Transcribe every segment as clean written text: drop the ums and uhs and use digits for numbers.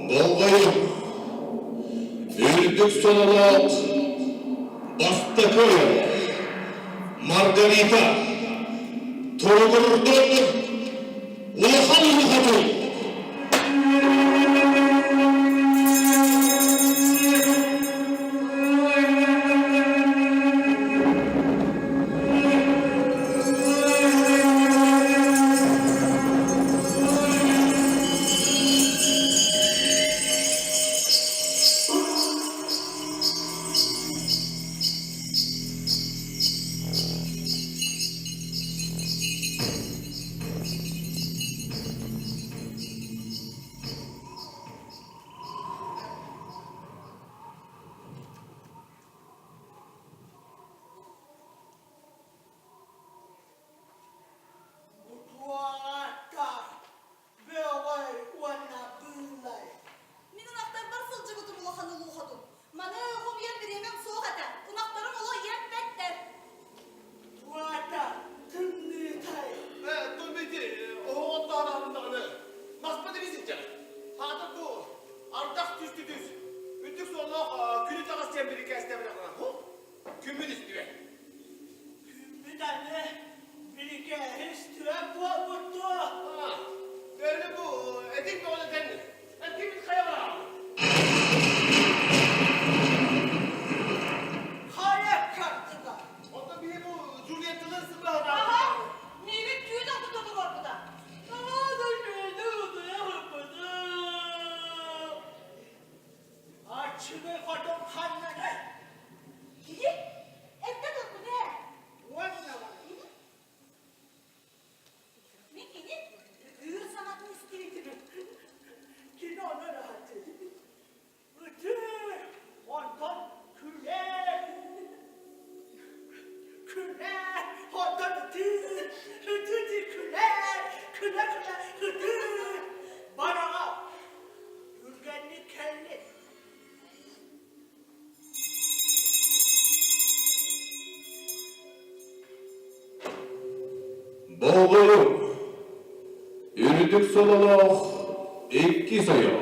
Bolgayım, yürüdük sonuna Bastakır, Margarita, Torgur'dan Ulahan Hatun. Bolgayım, yürüdük sonuna iki sayı.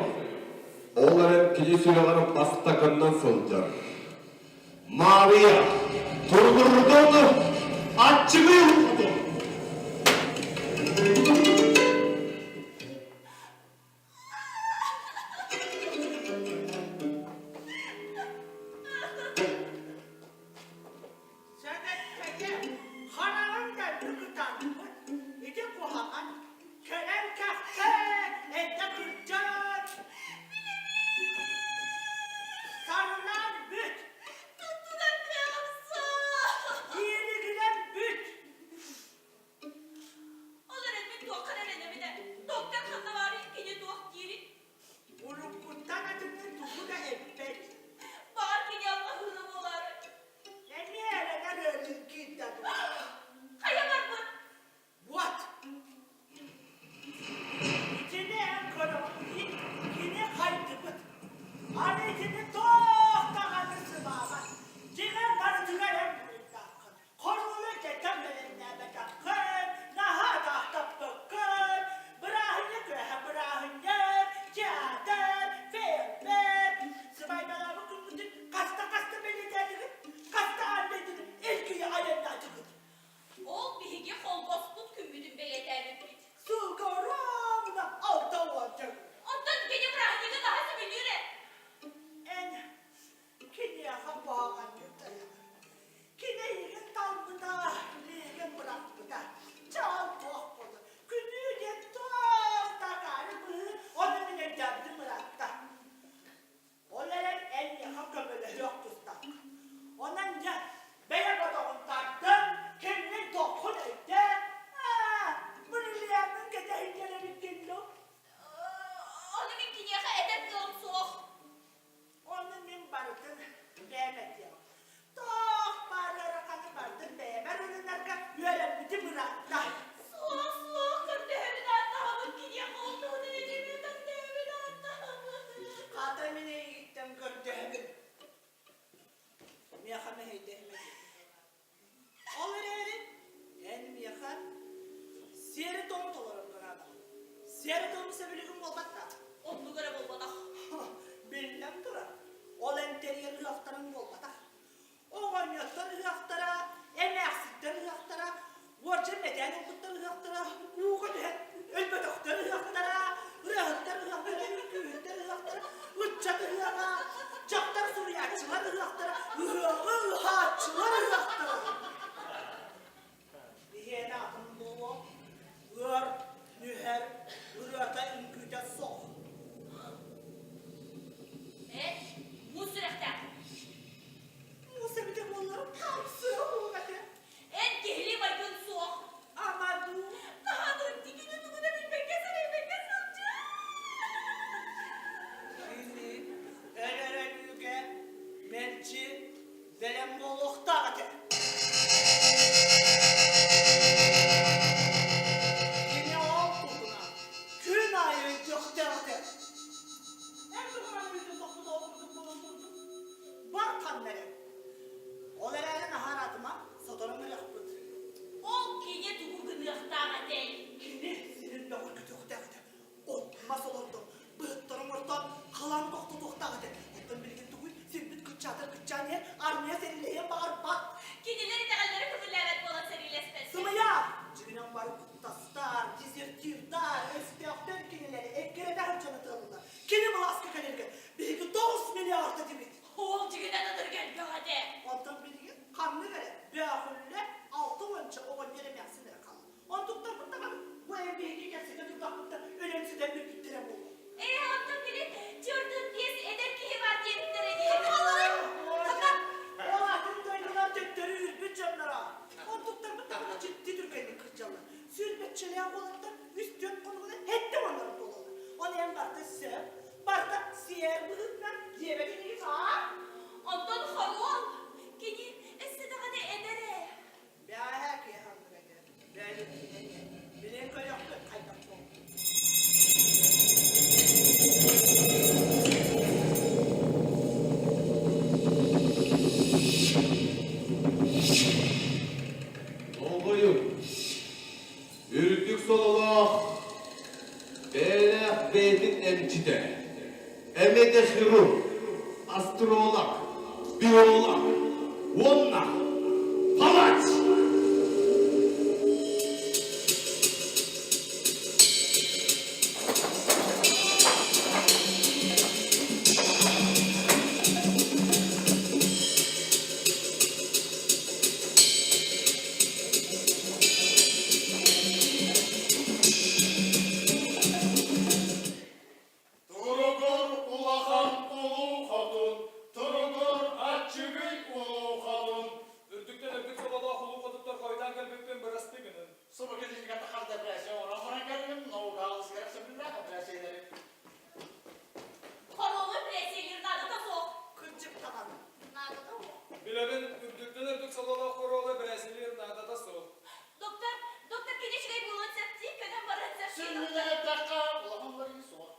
Onların ikinci suyağının Bastakır'dan sılcar. Maria, Torgur'dan açımı yurtladı. Çılar uzaktı. Diyene atın dolu. Ür, nüher, ürata ünküte sok. Musrekten. Musa bir de onların tam sıra olmadı. En gehli baygın soğuk. Ama bu Daha da dikini duguna bilmek kesene bilmek sılca. şimdi elere yüge melçi velem bollukta atı. Yine olduğuna gün ayı gökte atı. Hem duman yüzü topu okurduk bulundurduk. Var tanrım. Olara'nın haratıma sotorumu yakbıdı. O kine dugu gınıqtağa değil. Kini senin bakır kütüktəqdi. Otmaz olurdu. Bıhtırım ortadan kalan doktu. Otun bilgin tuğuy, sen bit kıtçanıya armaya seninleye bağır bat. Kinileri teğelleri kıvırlavet bola serileспesi. Sımaya! Cibinen barı kuttastar, dizirtirdar, espiyakter kinileri, ekkerede hırçanı tığılırlar. Kini bu askı kalirge, bilgi 9 milyarda dimit. Oğul cigine dadır gel bir hadi. Otun bilgin kanlı vere, beğafülle 6 önce o veremezsinler kalın. Ontukta mutlaka bu ev bilgi gelse tutaklıkta önemsizden bir bittirem olur. Hatta biri cırdın diyesi eder ki var diyetlere diye. Oğlan dayılar tekleri yüzbet canlara. Ontukta mutlaka ciddi Türkiye'nin kırcalar. Sürbetçiliğe olarak da üst yön konumuna ettim onların dolalar. Onu en barda sev, barda siyer bıhıklar, yemediniz ha? Ondan harol. Kini esse de hadi edere. Bir ayak ya hanım eder. Bilen köy yoktu, kaydak oldu. Oğuyum. Yürüdük solalak. Beylek beytin emcide. Emede hırur. Astrolog. Biyolog. Vonna. Palaç. Turudur ulahan ulu kadın, turudur açıgıy ulu kadın. Ürdükten ürdük sobada hulu kadıplar koydan gelbekten biraz peginin. Sıvı gidin kata kal depresyon, oran geldim, no galas gelsin billah depresyonları. Harolu preselir nadı da soğuk. Kıncık tabanı. Nadı da o. Bilerin ürdükten ürdük sobada koroğlu Brasilir nada da soğuk. Doktor kini şurayı bulun septi, könem barın septi. Sünniler dakika, ulahan var iyi soğuk.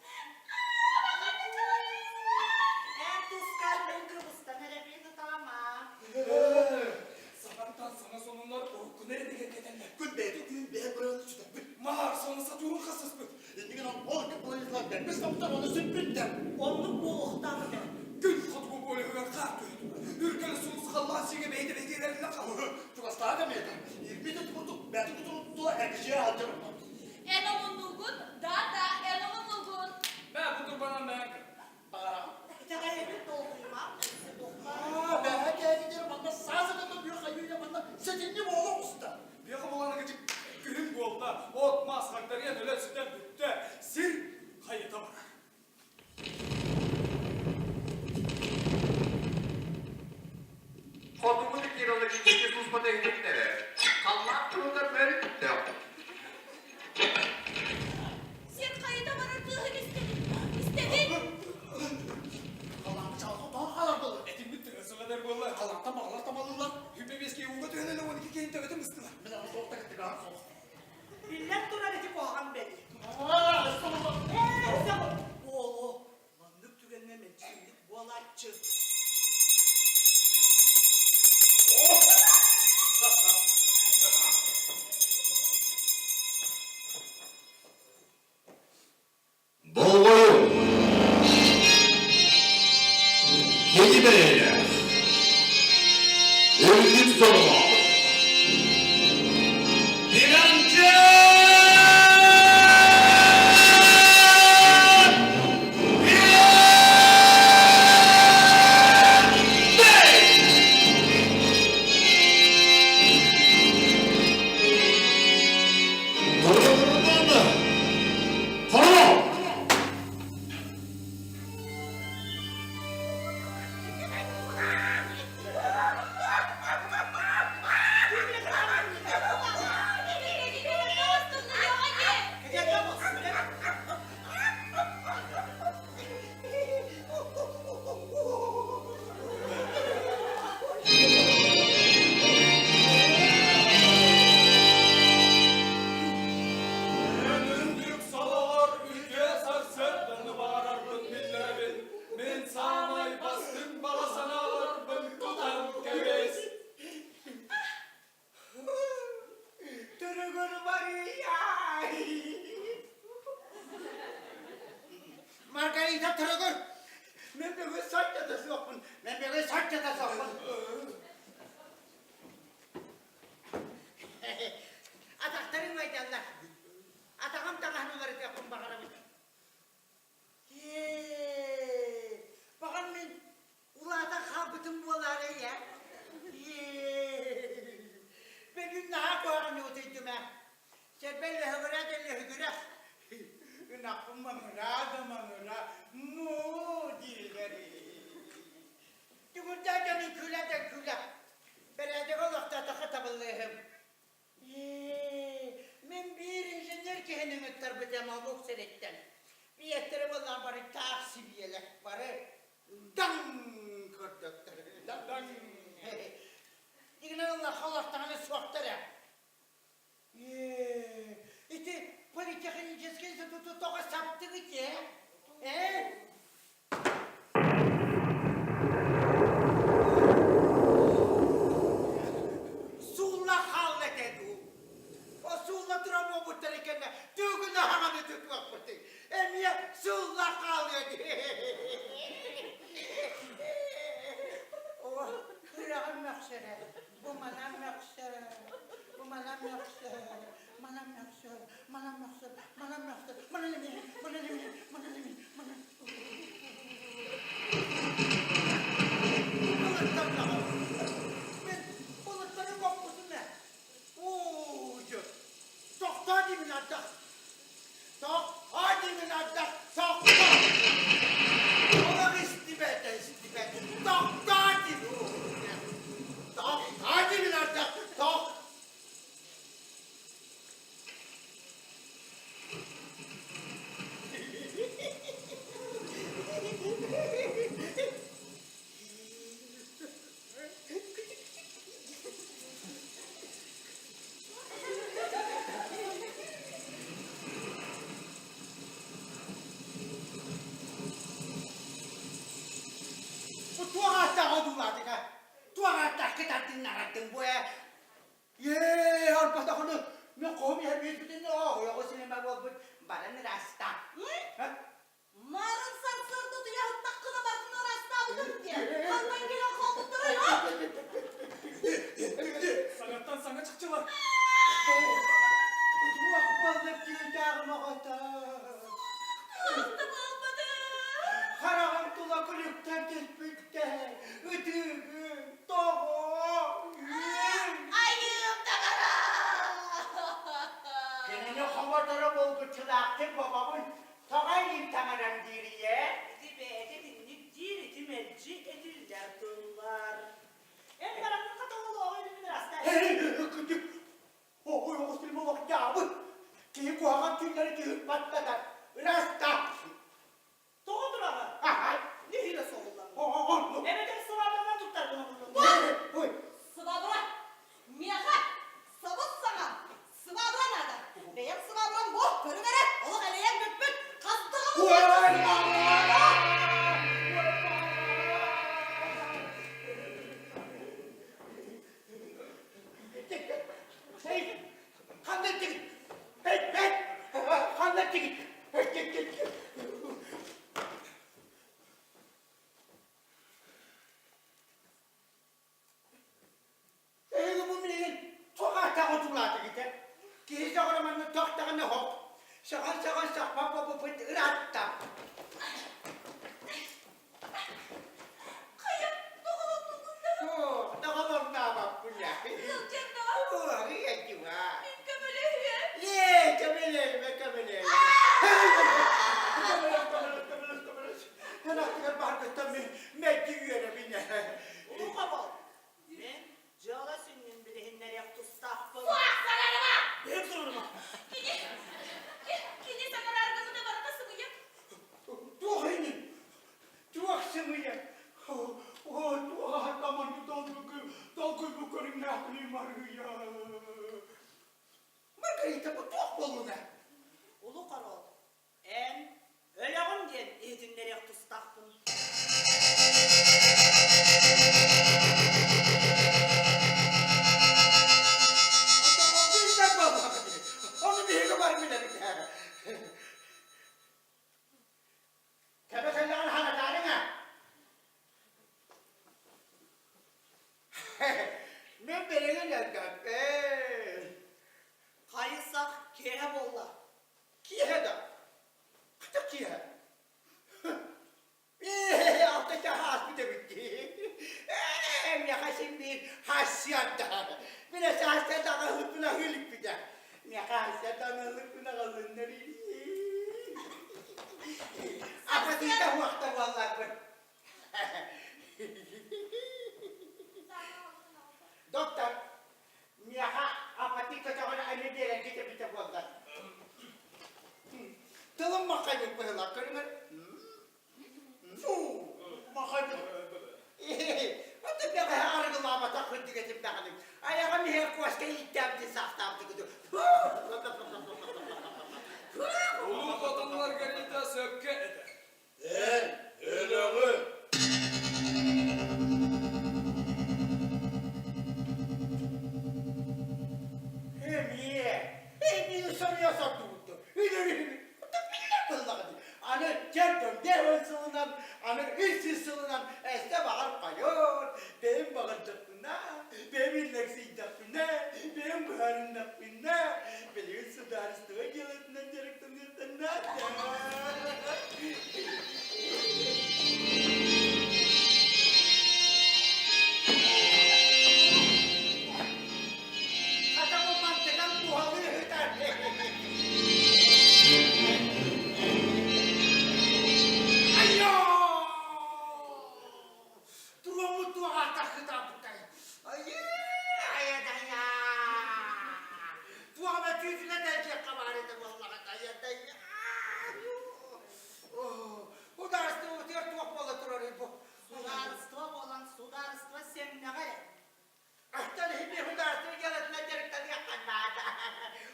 En tuskal ben Kıbrıs'ta nereye tamam. Sabahtan sana sonunlar orku nerede gelenler. Gün beydi, gün beydi, buranın üstüne. Mahar sonu satürün kasız bu. İndiğin an ol ki bu yüzden ben biz kapıdan onu süpürdüm. Onluk boğuktan da. Gün katıbı böyle över kar döydü. Ürkeli sulus kallan şege beydi ve girerle kalır. Çok hasta aga mıydı? 20 de tuturduk, ben de tuturduk, herkese harcarım. Enomun nugun, da enomun nugun. Ben budur bana ben. Bağıram. İtara evin doldurma. Ben giderim, bana sağsıkında büyük hayıyla bana setinli mi oğlum usta? Bir yakın olana gıcık gülüm bolda. Otmaz haklarıya neler sütten bitti. Sil kayıta bak. Kodumu dikiralı gidecek susma tehditlere. Kalmak durumda böyle bitti. Sen kayıta varırdığın istedin. Kalan çaldı, daha kalan dolu. Etim bitti. Isırlar bollar. Kalan bağlar tamalılar. Hümme beskiye uğra dönene 12 keyin tevetim ıstılar. Biz ama soğukta gittik ha, soğuk. Millet durarıcı boğan beni. Aaa, İstanbul'da. Sabır. Oğlu. Manlık tükenmemen çimdik boğalar çık. Oh! gidip tırıgır. Men böyle saç yatası yokmun. Men böyle saç yatası yokmun. Atakların meydanlar. Atakam takahını varıp yapın bakalım. Bakalım men ulada kalbıtım boları ya. Ben gün daha koyarım otuydum ha. Sen belli hıgıra deli hıgıra. Nakım manıra da manıra. No dilleri. Tümürde canın küle de küle. Berede olakta takı tabıllığım. Men bir injener ki henin ötler bu demamuk senetten. Bir yettere vallahi bari taksibiyeler bari. Dan kırdıktır. Dan. Yine Allah Allah'tan soğuktur. İşte politikanın ceskense tutu toka saptı ki. Sulla hallet edu. O sulla duramı bu terikende. Tügünde hanımı tutmak bu terikende. Emiye sulla hallet edu. Kırağım yaksere. Bu manam yaksere. Bu manam yaksere. Manam yaksere. Manam yaksere. Manam yaksere. Manam yaksere. Manam yaksere. Manam yaksere. Manam balıkların kopmusun ne? Uuu! Çok hadi mi latta? Çok hadi mi latta? Çok Ola istibete. Çok hadi mi? Çok hadi mi latta? Çok Bu tuğatta odulardı ha. Tuğatta kıtattın narattın bu ya. Arpata konu. Ne komi her bir bütün ne o? Yok o sinema bu. Bana ne rasta? Marın sarsar tutu yahut takkına bakın orası abudum diye. Kandan gelen kovdukları yok. Sanattan sana çıkçılar. Bu balık gibi çağırma kata. Hasta olmadı. Karağım tula kulüpten kesmekte. Ödüğüm, doğum, Ayım takara. Kendini havadara bolguçulaktı babamın. Tağayım tamaram diriye. Dinlik diri dimelci ediller durlar. En meraklı katalı o elimin rastlar. Kıcık. O silme bak yağmur. Ki kuhağa tüyleri ki hırtmatladan. Rasta. Doğudur ama. Aha. Ne hilesi oğullar. Mehmet'in sınavlarından tutlar bunu. Oy. Sıvabra. Miyaka. Sabut sana. Sıvabra nerede? Benim sıvabram bu. Körüvere. Oğlum eleyen büt büt. Kastığım bu. Hey. Kandetik. Hey. Kandetik. Bu millet sokakta oturlardı gider. Gizli oramanın toktağını hop. Şakan sakma bu pıt ıratta. Kayıp. Doğulun bunda. Ne kadar ne bak bu ne? Kılcında. Bu iyi ha. Minka böyle. Ye, kabile. Anahtar barkıtta mekki üyene bine. Ulu kabal. Ben cağla sünnin bilehinler yaptı stahfı. Fuak sana araba. Benim sorunuma. Kini sakın arkamda bana da sıvıyım. Tuhayın. Tuhaksımıyım. Tamam dalgı bu karın ne yapayım var ya. Margarita bu tuh boluna. Ulu kabal. En öleğim diyen edinler yaptı stahfın. Onu bir hege var bile bir tane. Tabii Ben böyle geldim. Kayısak kehe bolla. Kiye da. Kıta kiye. Alttaki has bir de bitti. Miyaka şimdi hasyanda. Biraz hasyanda hıpına hılık bir de. Miyaka hasyanda hılıkına kalınları. Apatita vakta vallahi ben. Doktor, miyaka apatita da ona anne diyelim gidip bir vallahi. Tolong makan yung pala, kaya makan. Ito na kaya aragulamat ako hindi ka timdakan. Ay, kami herkuas kayo itam din sa aftam ko. Ulu kadınlar gelinde sökke eder. Öyle mi? Hem iyi soruyorsa tuttu. Anı kendim dev sılınan, anı üstsüz sılınan, este bağır kayor. Benim bağırcakına, benim inleksiyecakına, benim bağırındakına, benim sudarıstığa geletinden gerekten gerekten Katamu mantekan buhalı hüter. Ayo! Tuamu tua atas kita bukai. Ayo, ayah daya. Tua mati sudah dah dia kemarin tu Allah kata ayah daya. Oh, udah tu dia tua pola turun ibu. Sudarıstva olan sudarıstva sen ne gayet? Ahtan hindi udah tu jalan belajar tadi akan ada.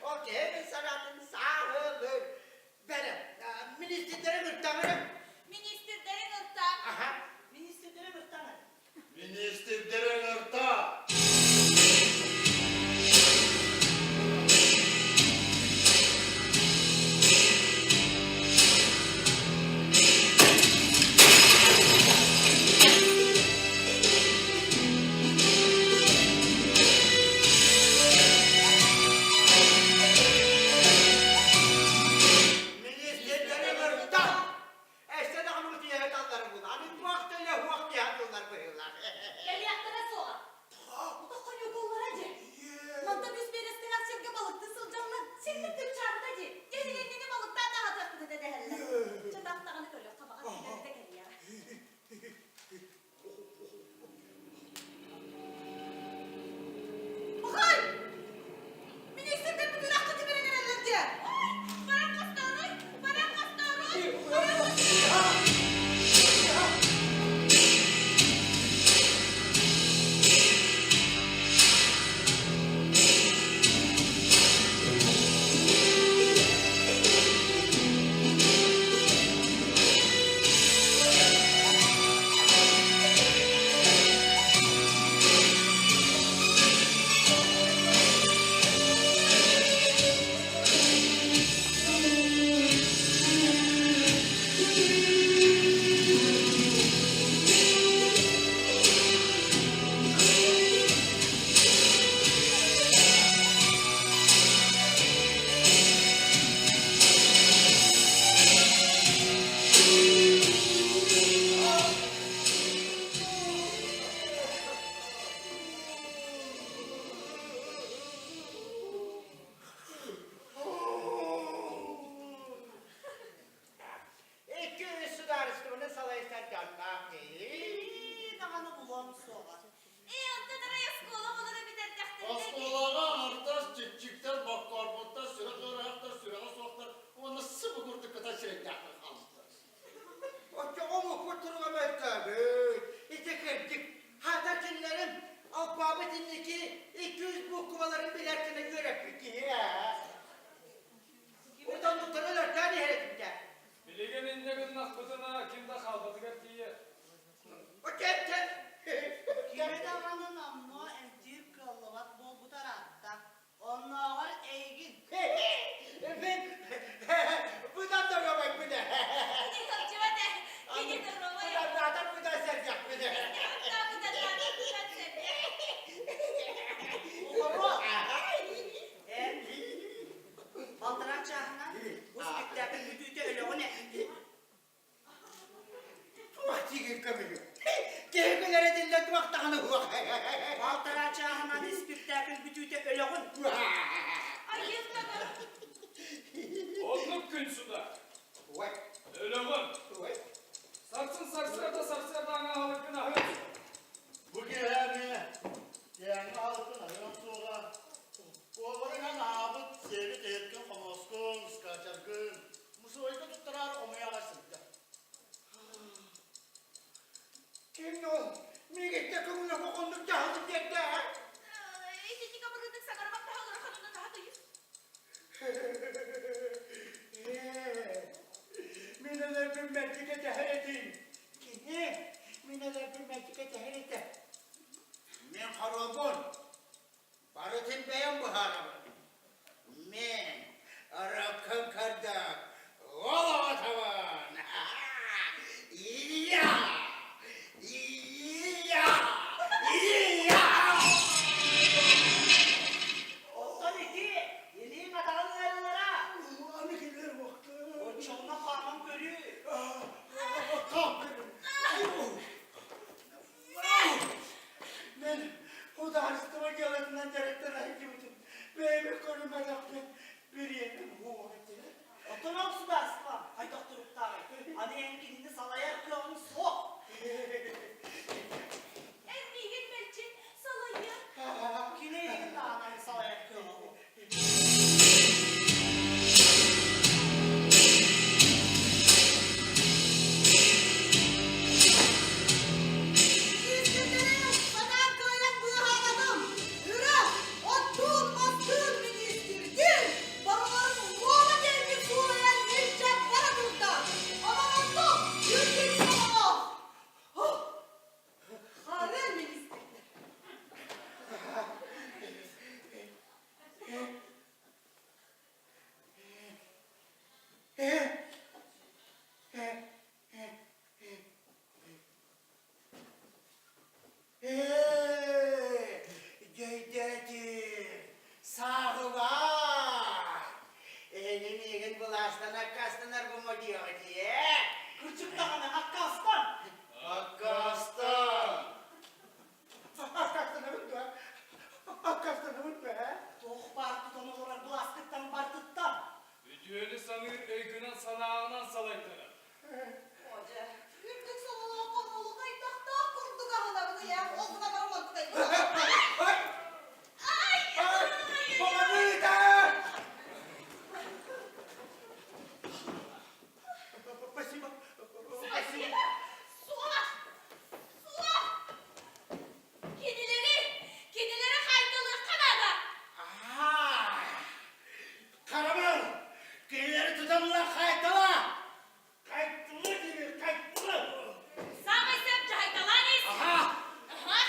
Okey, sanatın sağlığı. Benim, ministerlerin ırktanırım. Ministerlerin ırktan. Aha. Ministerlere gırtlanır. Ministerlerin orta. Ministerlerin ırktan. İşte de anı diye hetalları bunu. Hani bu vaktayla bu vakti yapıyorlar böyle. Gel yaklara soğa. Bu da kanyo kollara ce. Manda biz beresten akşamki balıkta sılcanlar. Şimdi tüm çarpıda ce. Gel yengeni balıktan daha tatlı dedi heller. Çataklarını görüyor. Tabağa sinirleri de geliyor. Bakay! Ministerden bütün hakkı veren heller ce. Ay! Bana kastağır! Bana kastağır! İki sular üstüne salayışlar canlar değil. İyi dağını bulan soğar. Onda da yaskola olur bir de tahtı. Askolağa hartas çıkçıklar bak karbonta süre kırakta süre soklar. Onu sıvı kurdu kıta çilek yakın kalmışlar. O mu kurtulmamak tabi. İşte kırdık. Hatta kinlerim alfabetindeki 200 bu kumaların biletine göre peki ya. Buradan tutarlar tane heretimde. Biligenin ne gün nakbıdına kimde kalmadı diye. O kente. Kime dağının amma entir krallavat bol bu tarafta. Onlar var eygin. Ben buradan da romak bir de. Gidi kapçıma de. Gidi de Roma'ya. Buradan zaten buradan sercek bir de. Hatta bu da sen. baktağını. Baltara çağınan ispirtlerinin bütüyte öleğin. Ay yırtmadım. Onluk gün suda. Vay, Öleğin. vay. Sarsın sarsırada sarsırada ana halık günahı. Bu gehemi, yani halkın ayın sonra, oğluna nabıt sevit etkin komoskun, skaçargın, musoyda tutturar omuya başlıkta. Kim o? Migette kumuna kokonduk cahıldık yekte. İkinci kapırdık sakarmak daha olur kanunun rahatıyız. Mineler bilmezcike teheretin. Kimi? Mineler bilmezcike teheretin. Men harabon. Barıtın beyan bu harabon. Men arakan kardak. Ola tavan. İya! İya! İya! Ottan iki. Yediğin atalım yarılara. Amikiler baktı. O çoğuna parmağım görüyor. Ben o da arastıma geletinden gerekten ayıcımdım. Beğenmek görünmeden bir yerim bu ettiler. Otun olsun da aslan. Ay doktor Uktay. Hadi enkini salaya kılavunu sok. En iyi belçin salayı. Kine yedim de ananı salaya kılavunu. Ceydetim, sağı var. Elin ilin bulaştan akkastanlar bu mu diyor diye. Kırçık dağına hakkı aslan. Akkastan. Akkastan avut be. Akkastan avut be. Doğ bartıdan olarak bulastıktan bartıktan. Videoyu sanır öykünün sanağından salaytara. Hoca, yürüdük sonuna konulu kaytakta kurduk ahlarını ya. Olsuna varmadık da. Ay! Ay! Ay! Bana neydi? Спасибо. Spasiba! Suha! Suha! Kedileri haytalığı Kanada. Aha! Karamel! Gerileri tutamlar kayıttılar! Kayıttılar gibi kayıttılar! Sağ mesem haytalanız. Aha! Aha!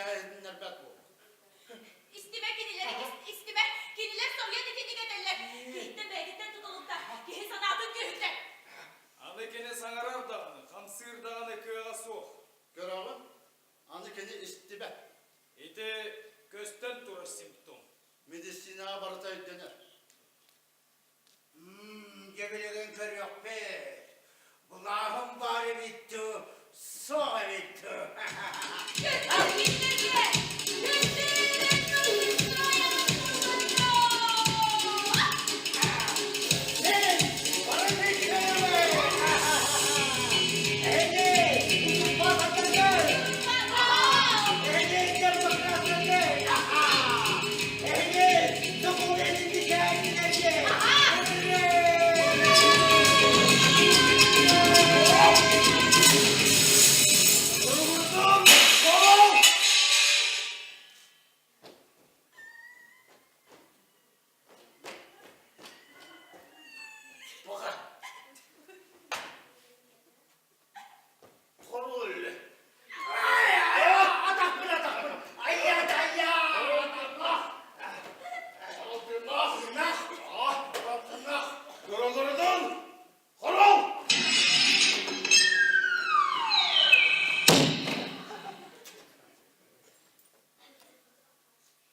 Nerbet bu. İstime kiniler soruyor dikini giderler. Gittim begitten tutulup da gihi sanatın gühünde. Anakene Sangarar Dağı'nı, Kamsır Dağı'nı kıyağa soğuk. Gör oğlum. Andıkini istibet. Ete gösten turu simptom. Medisina baratay döner. Gebelegen kör yok be. Bulağım bari bitti, sonra bitti. Gündür gündür güne. Bakar. Korul. Yorulurdun. Korul.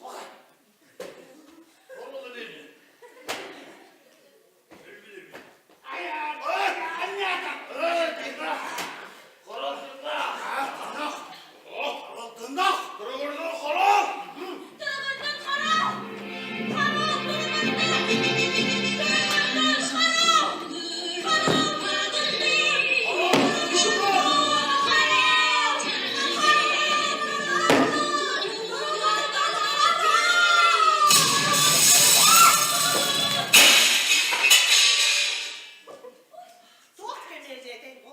Bakar. Korul değil mi? Soğuk geleceğe bu.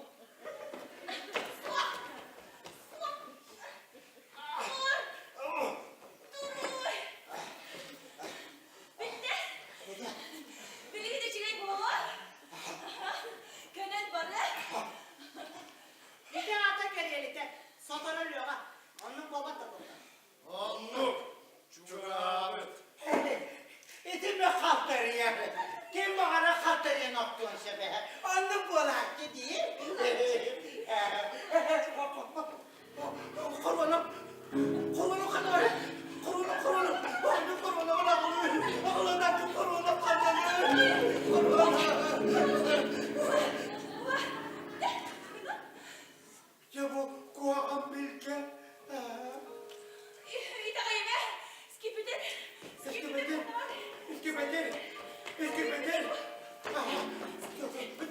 Beni gidecek bu. Könen barı. Bir hafta geriyelikte satar ölüyor ha. Onun baba da burada. Anlık. Çukurabet. Etim yok kalkları ya. Kim bakara kalkları ya noktuğun sebe. Anlık bolak değil. Korona. Korona kadar. Korona. Anlık korona. Oğlum korona kadar. Korona. Ya bu kuağım bilge. İtaka yeme. Skipidir. İskibedir.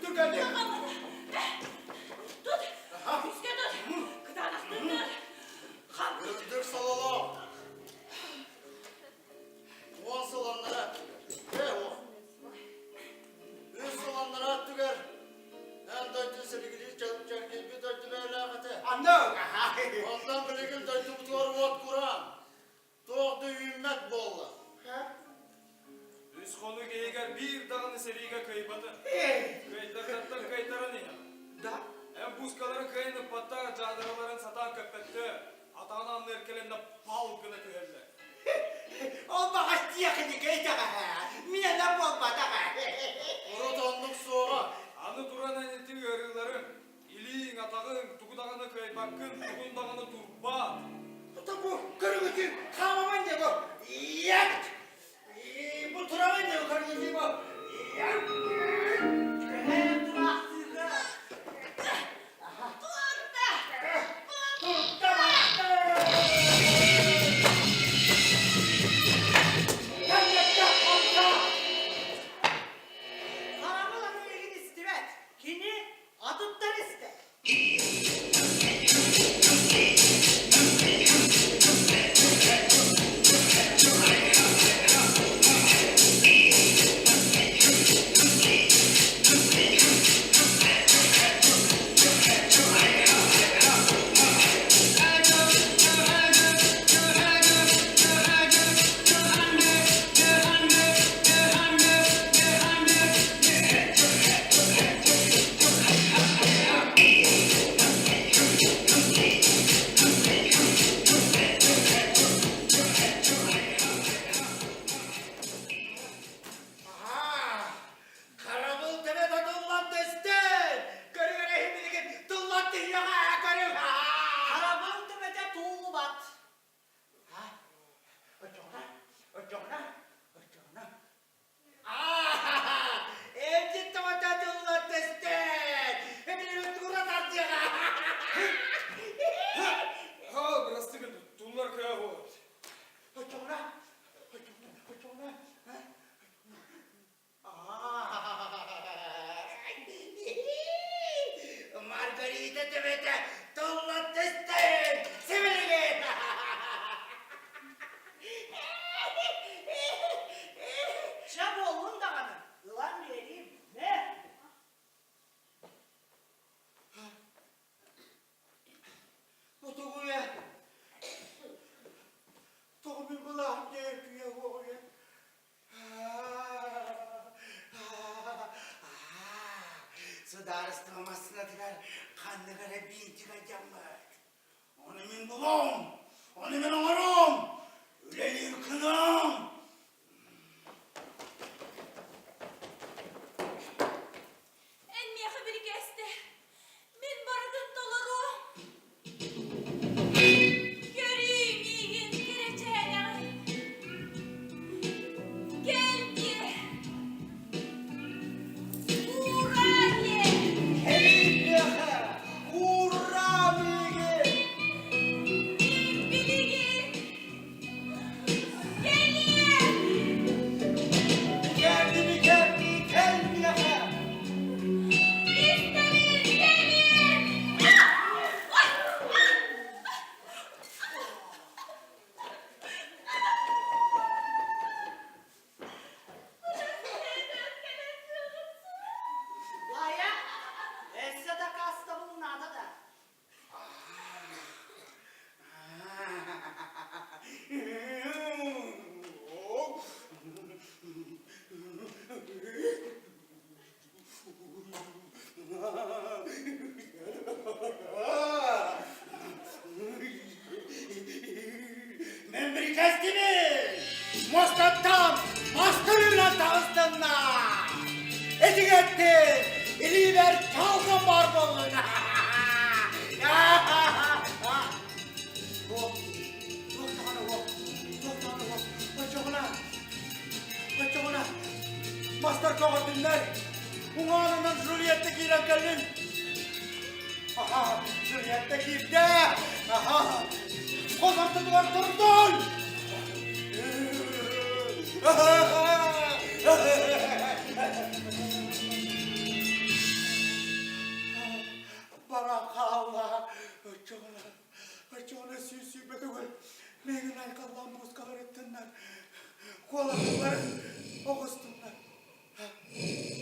Dur geldi. Tut. Üske tut. Kıtanaktın dur. Kalk. Öldür salala. Ulan salanlara. O. Üst salanlara tüger. Hem daytın sevgili çalıp çerkez bir daytı ve alakate. Anlık. Ondan birigin daytı tutar vat kuran. Doğdu ümmet bolla. Üst konu geyiger bir dağını seriye kayıpadı. Kayıtlardan kayıtlara ne ya? Da. Hem buzkaların kayını patta cadaraların satan köpette. Atağının erkelerinde pal gına köyerler. O bakıştı yakını kayıta. Mine ne bolmadı. Oradanlık soğa. Anı duran eneti yarıların. İliğin atağın tukudağını kayıpakkın, tukundağını turba. Bu kırmızı kamaman ne bu? Yak! Bu turaman ne bu kırmızı bu? Yak! Karamolanın ilgini istivet. Kini adıptan iste. ya karım. Arabın tepede tuğlu bat. Ha? Ocağına. Evde tamata dulla testet. Hepini tura tartıyor. Ha, biraz sıkıntı. Tullar kaya bu. Ocağına. Margarita temete dulla testet. Sevili. Çab oğlum da kadın. Ulan vereyim. Ne? Bu tuğuya. Tuğumun kulağım gerekiyor bu ya. Sudarıstırmasına kadar kanlı kare bin çıkacağım bak. Onu min bulum. Onu min onurum. Üleli yıkınım. En miyağı biri kesti. Min baradın dolurum. Göreyim yiyin gireceğine. Gel ye. Uğra ye. Hey ya. Hurra bilgi. Biligi. Gel ye. Geldi geldi ya. İstemeyin gel ye. Ay! Aya. Esse da kasta bunun adı da. Memleketimi Mostat'tan Astur'la tanıştığımda etiketti İliver çalgın barbonuna. Açığına Master Kovatinler Umarımın Juliet'te giren kalbim. Aha, Juliet'te girdi. Aha, kozartıdılar durdun. Barakallah. Açığına süsü bedevel. Meğin alkallan bozkalar ettinler. Kolaklar oğustunlar.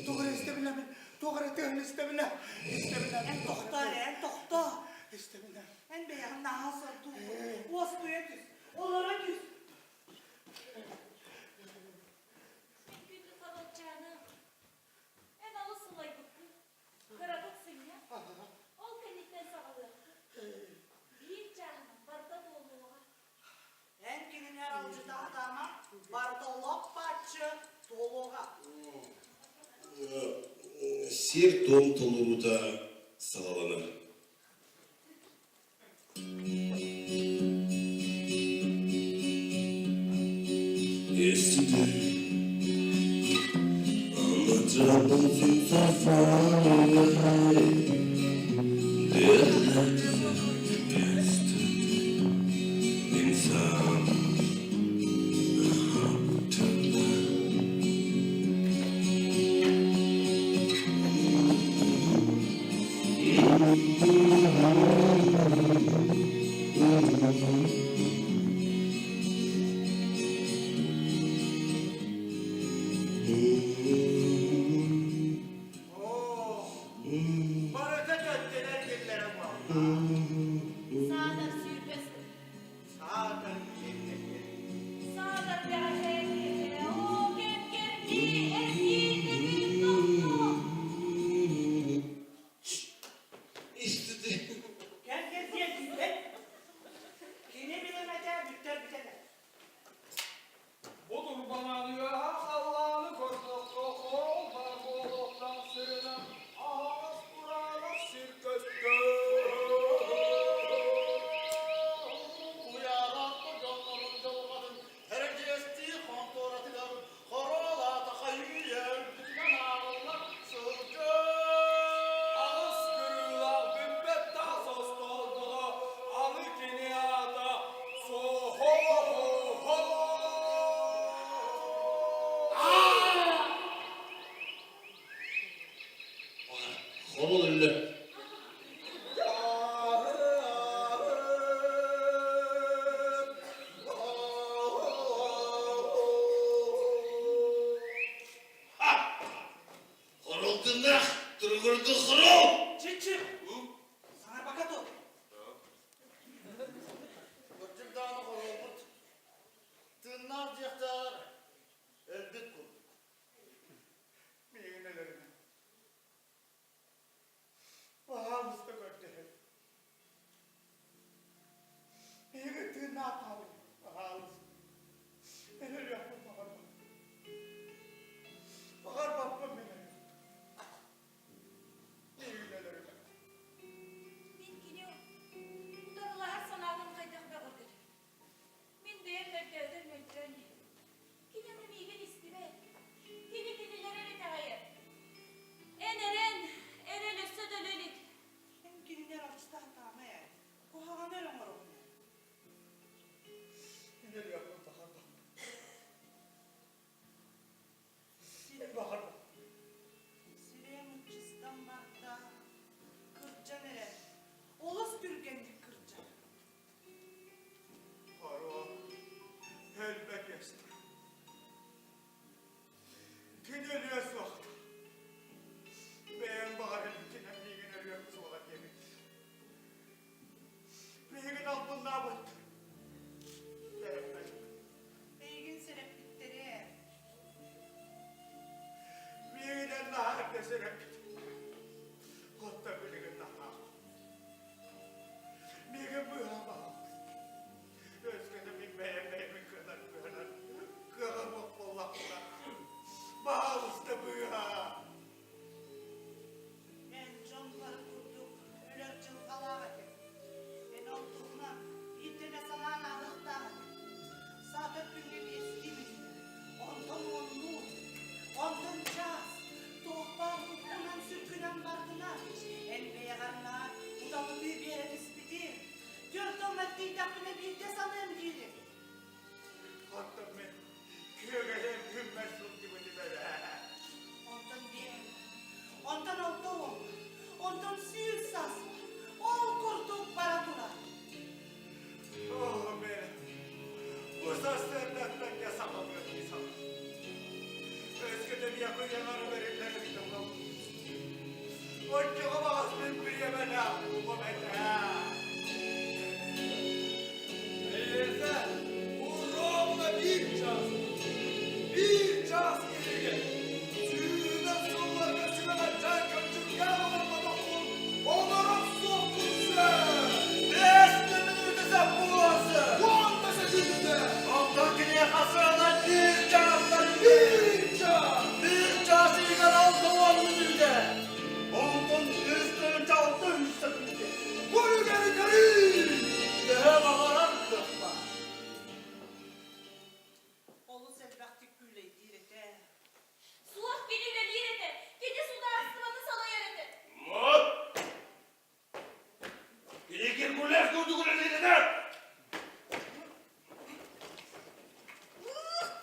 Doğru isteminler. Doğru değil isteminler. İsteminler. En tohta, en tohta. İsteminler. En beyan nahasa tuğlu. Osluya düz. Onlara düz. En gündüz alacağını. En alısılay bıkkı. Karadıksın ya. Ol kendikten sağlığı. Bir canım barda doluğa. En kinin yaralcı da adama. Bardolok parçı. Doluğa. Сир том толурута салалана. Yesterday, I'm a trouble thing for far away. Yesterday, in some Barata döndüler dillere bu. Sağda sürpesi. Sağdan yedi. Sağda bir şey. O gemgerdi. Eski bir doktor. İşte Gel gel gel gel. Kini bilemeden bütter bitene. Budur bana diyor Allah'ını korkak ol bana boğuluktan sürünen ağız buraya sirköstü. Öyleyse bu Rom'la bir çağ. Bir çağ ileri. Sürüden sonlarına süremez can kaçır yanılma dokun. Onlara sokun sen. Resminin ürtüse bu olsun. Bu anlaşa gününde. Ondan güneye hasırlar bir canatları Bir çağ. bir cası yıkan altı müdürde. Ondan üstünü çaldı üstünde. Bunu geri geri. Dehe bakarak kırpma. Oğlu sedraktik gülley direte. Suat benimle lirede. Gece suda astıranı sana yerede. Mut! İlkin kules kurdu kulesine.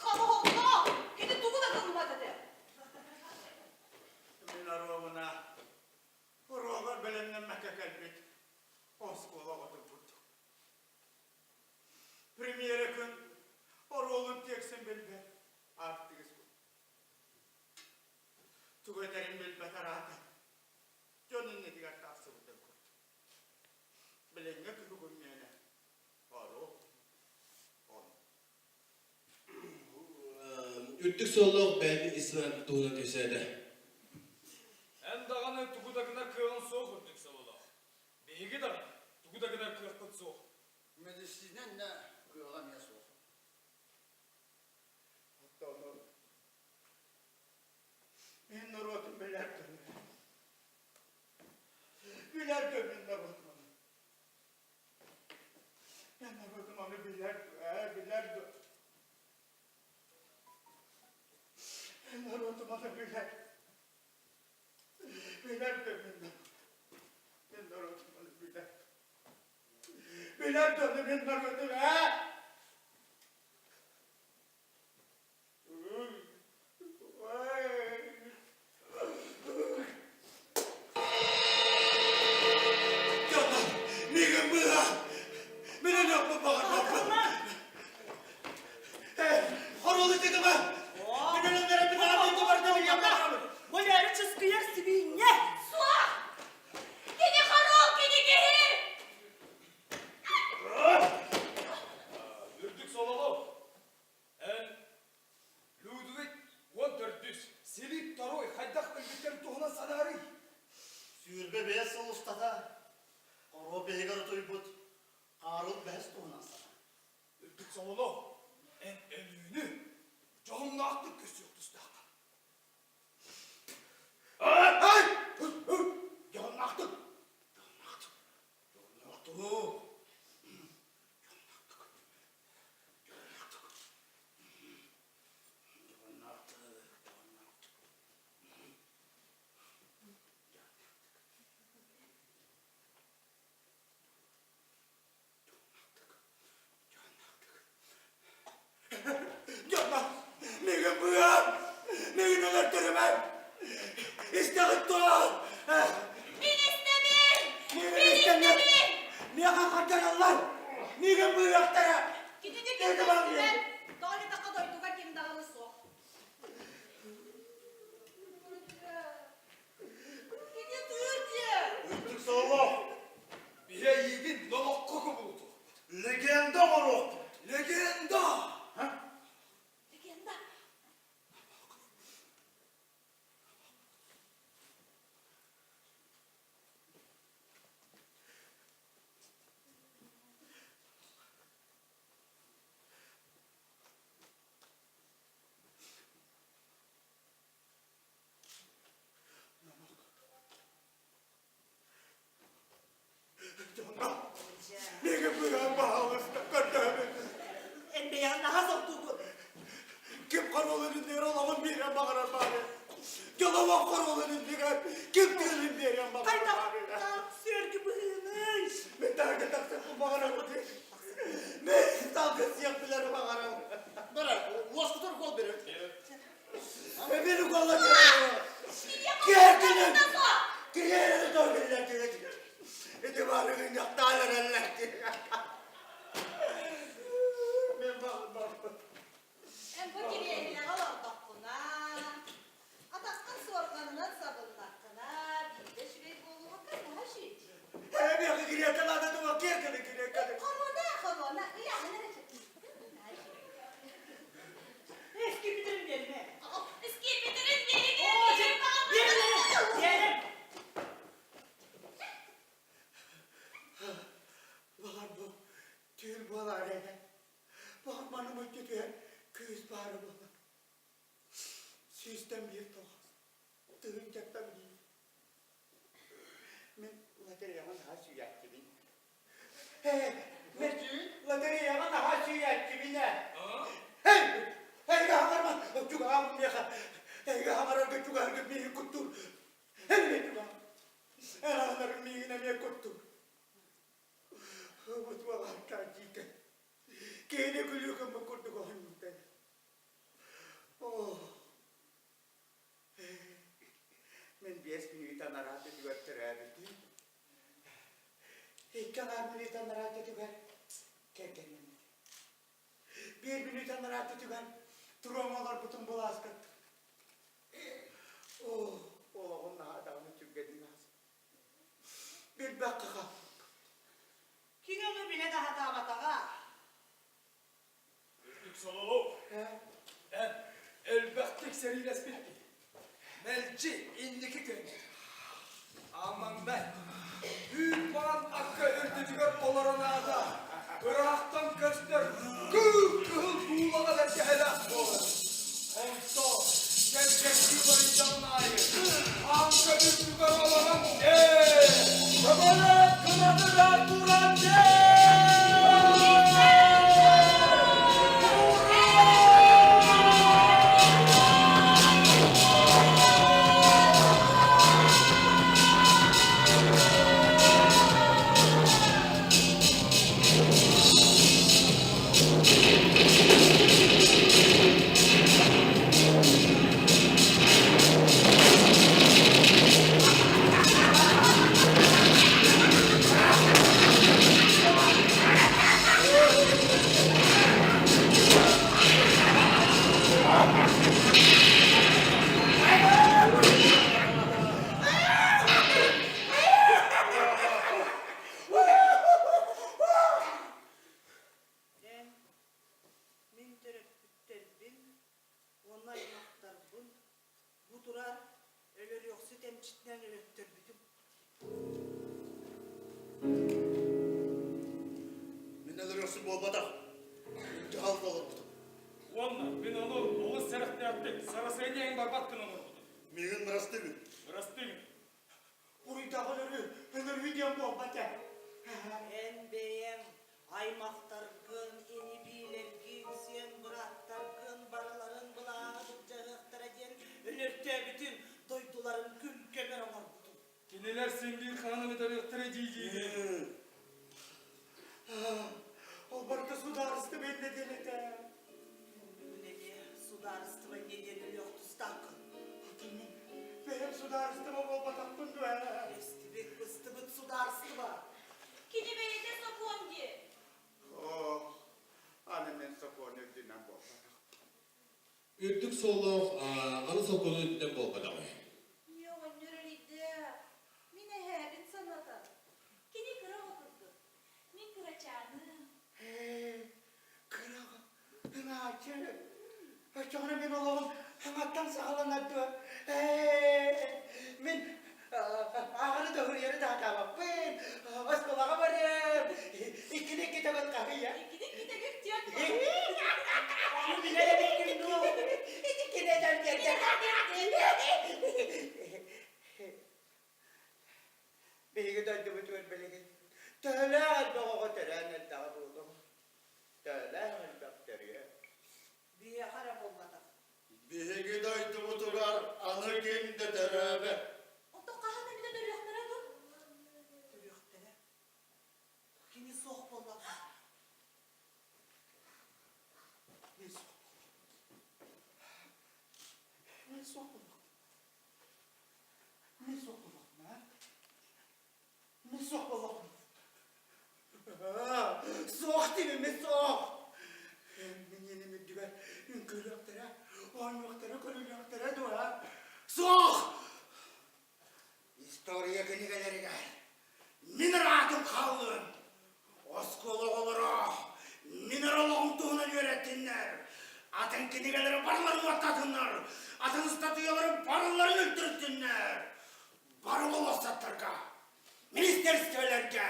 Kamu hokka. Gidi dugu da kanıma dedi. Minä ruovana. Ruovan belennän mäkäkälvit. Oskola otuput. Premiere kun orolun tieksen bilbe. Arttigis kun. Tuveterin bilbe tarata. Jonin ne tigar taakse buten kun. Belennä kyhukun miene. Aro. On. Üttük solluk belki İslam tuğla köşede. En dağını tukudakına kığın soğuk ördük salala. Beygi dağını tukudakına kırpıt soğuk. Medisinen ne kıyılamaya soğuk. Hatta onu. En norotun beler dönme. Biler dönmünde bakmanı. Ben norotun onu biler dön. Ben norotun onu biler. Biler dönmünde. Ben norotun onu biler. Biler dönmünde ben norotun Voleri çıskıya sibinye. Suat. Gidi karol gidi gehir. Ürdük salala. En Ludwig Wonderdüs. Selik taroy haydak bilgiler tuhuna sanari. Sürbe beyaz ustada. Koro beygar toybut. Karıl beyaz tuğuna sana. Ürdük salala. En önünü. Canlı aklı kösü yoktu üstahta. Ay! Yanaktık. Yanak. Nigga bırak. Nigga nölertörüme. İstakıt doğal. Ben istemem. Nigga Ben istemem. istemem. Niye kakaktan Allah? Nigga bırak tara. Gidince Neydi gitmez bak ya? ben. Dağlı da kadar duga kim dağını sok. Gidi duyur diye. Üttük soğuk. Bire yiğidin namak koku bulutu. Legenda var. Legenda. Legenda. Nigga bırak bağlasına kadar. En beyan daha soktuğu. Kim karolunun diyor Allah'ın bir yere bakar bari. Yalavak karolunun diyor. Kim diyorun bir yere bakar Hayda. bari. Sürgü bığınış. Ben daha da taksak bu bakar mı diye. Ne dalgası yaptılar bakarım. Bırak. Ulaşkutur kol verir. Ve beni kollayacak. Gel Geldiniz. da sok. Diğerini doldururlar diye. İtibarının yaktarlar eller diye. Ben bakmam. En fakir yerine alan buna. Atakkan sorganından sabın hakkına. Bir de şuraya kolu bakar daha şey. Hem Loteriyaga naha süýät gibin. Men loteriyaga naha süýät gibin. Hey, gamarma. Juga amyaka. Hey, gamara juga mi kuttur. Hey, juga. Ana mi na mi kuttur. But wa kaajike. Kene kulyu kam kuttu ko hanute. Oh. Men 5 minutan aradı güverterdi. İkkalar minutan aradı güver. Kerkenim. 1 minutan aradı güver. Travmalar bütün bulaskat. Oh, oğlum adamı tüketin lazım. Bir bakka. Kiňeňi bile daha tabataga. Yüksaloğlu. Elbette seni resmi. Melci indiki köy. Aman ben. Büyük bağın akka örtücüler olarına Irak'tan göster. Kıl buğulağa verke helak olur. Onso. Gerçek yuvarı canına ayır. Anka örtücüler olarak. Babalar kınadılar Turan'da. Neler sengir hanım eder ciciyi. O barda sudarıstı ben de delete. Sudarıstıma nedeni yoktu stakın. Benim sudarıstıma bol bataktın da. Estibek bıstıbıt sudarıstıma. Kini beye de sokongi. Oh, annemin sokağın ödünen bol batak. Üttük soğuk, anı sokulu üttüden bol kadar. Yoğun yürürüydü. Mine herin sanata. Kini kıra oturdu. Min kıra çağırdım. Kırağı, hınaçı. Canım ben Allah'ım, hemattan sağlanadı. Men, ağrı da hırıyarı da tamam. Ben, askolağa varım. İkine kitabın kahıya. İkide gide gidecek. Onu bile de bekliyorum. İkine de gelecek. Beni döndü bütün belki. Töler doğu törenle daha buldum. Töler doktoriye. Bir harap olmadı. Bihi daydı mutugar, anı kimde terebe. O da kahane bir de dörüyorlar dur. Dürüyüktere. Kini soğuk olmadı. Ne sok? Ne sok olmak? Ne sok olmak ha? Ne sok olmak? Sok değil mi sok? Ben yeni müdüber, kırıklara, kırıklara dua. Sok! İstoriya kinigeleri gel. Min rahatım kaldın. Oskolu olur. Mineralogum tuğunu öğrettinler. Atın kinigeleri barılarını atlatınlar. Atın statüyaları barılarını öldürttünler. Barı olasatlarga, ministerstvelerge,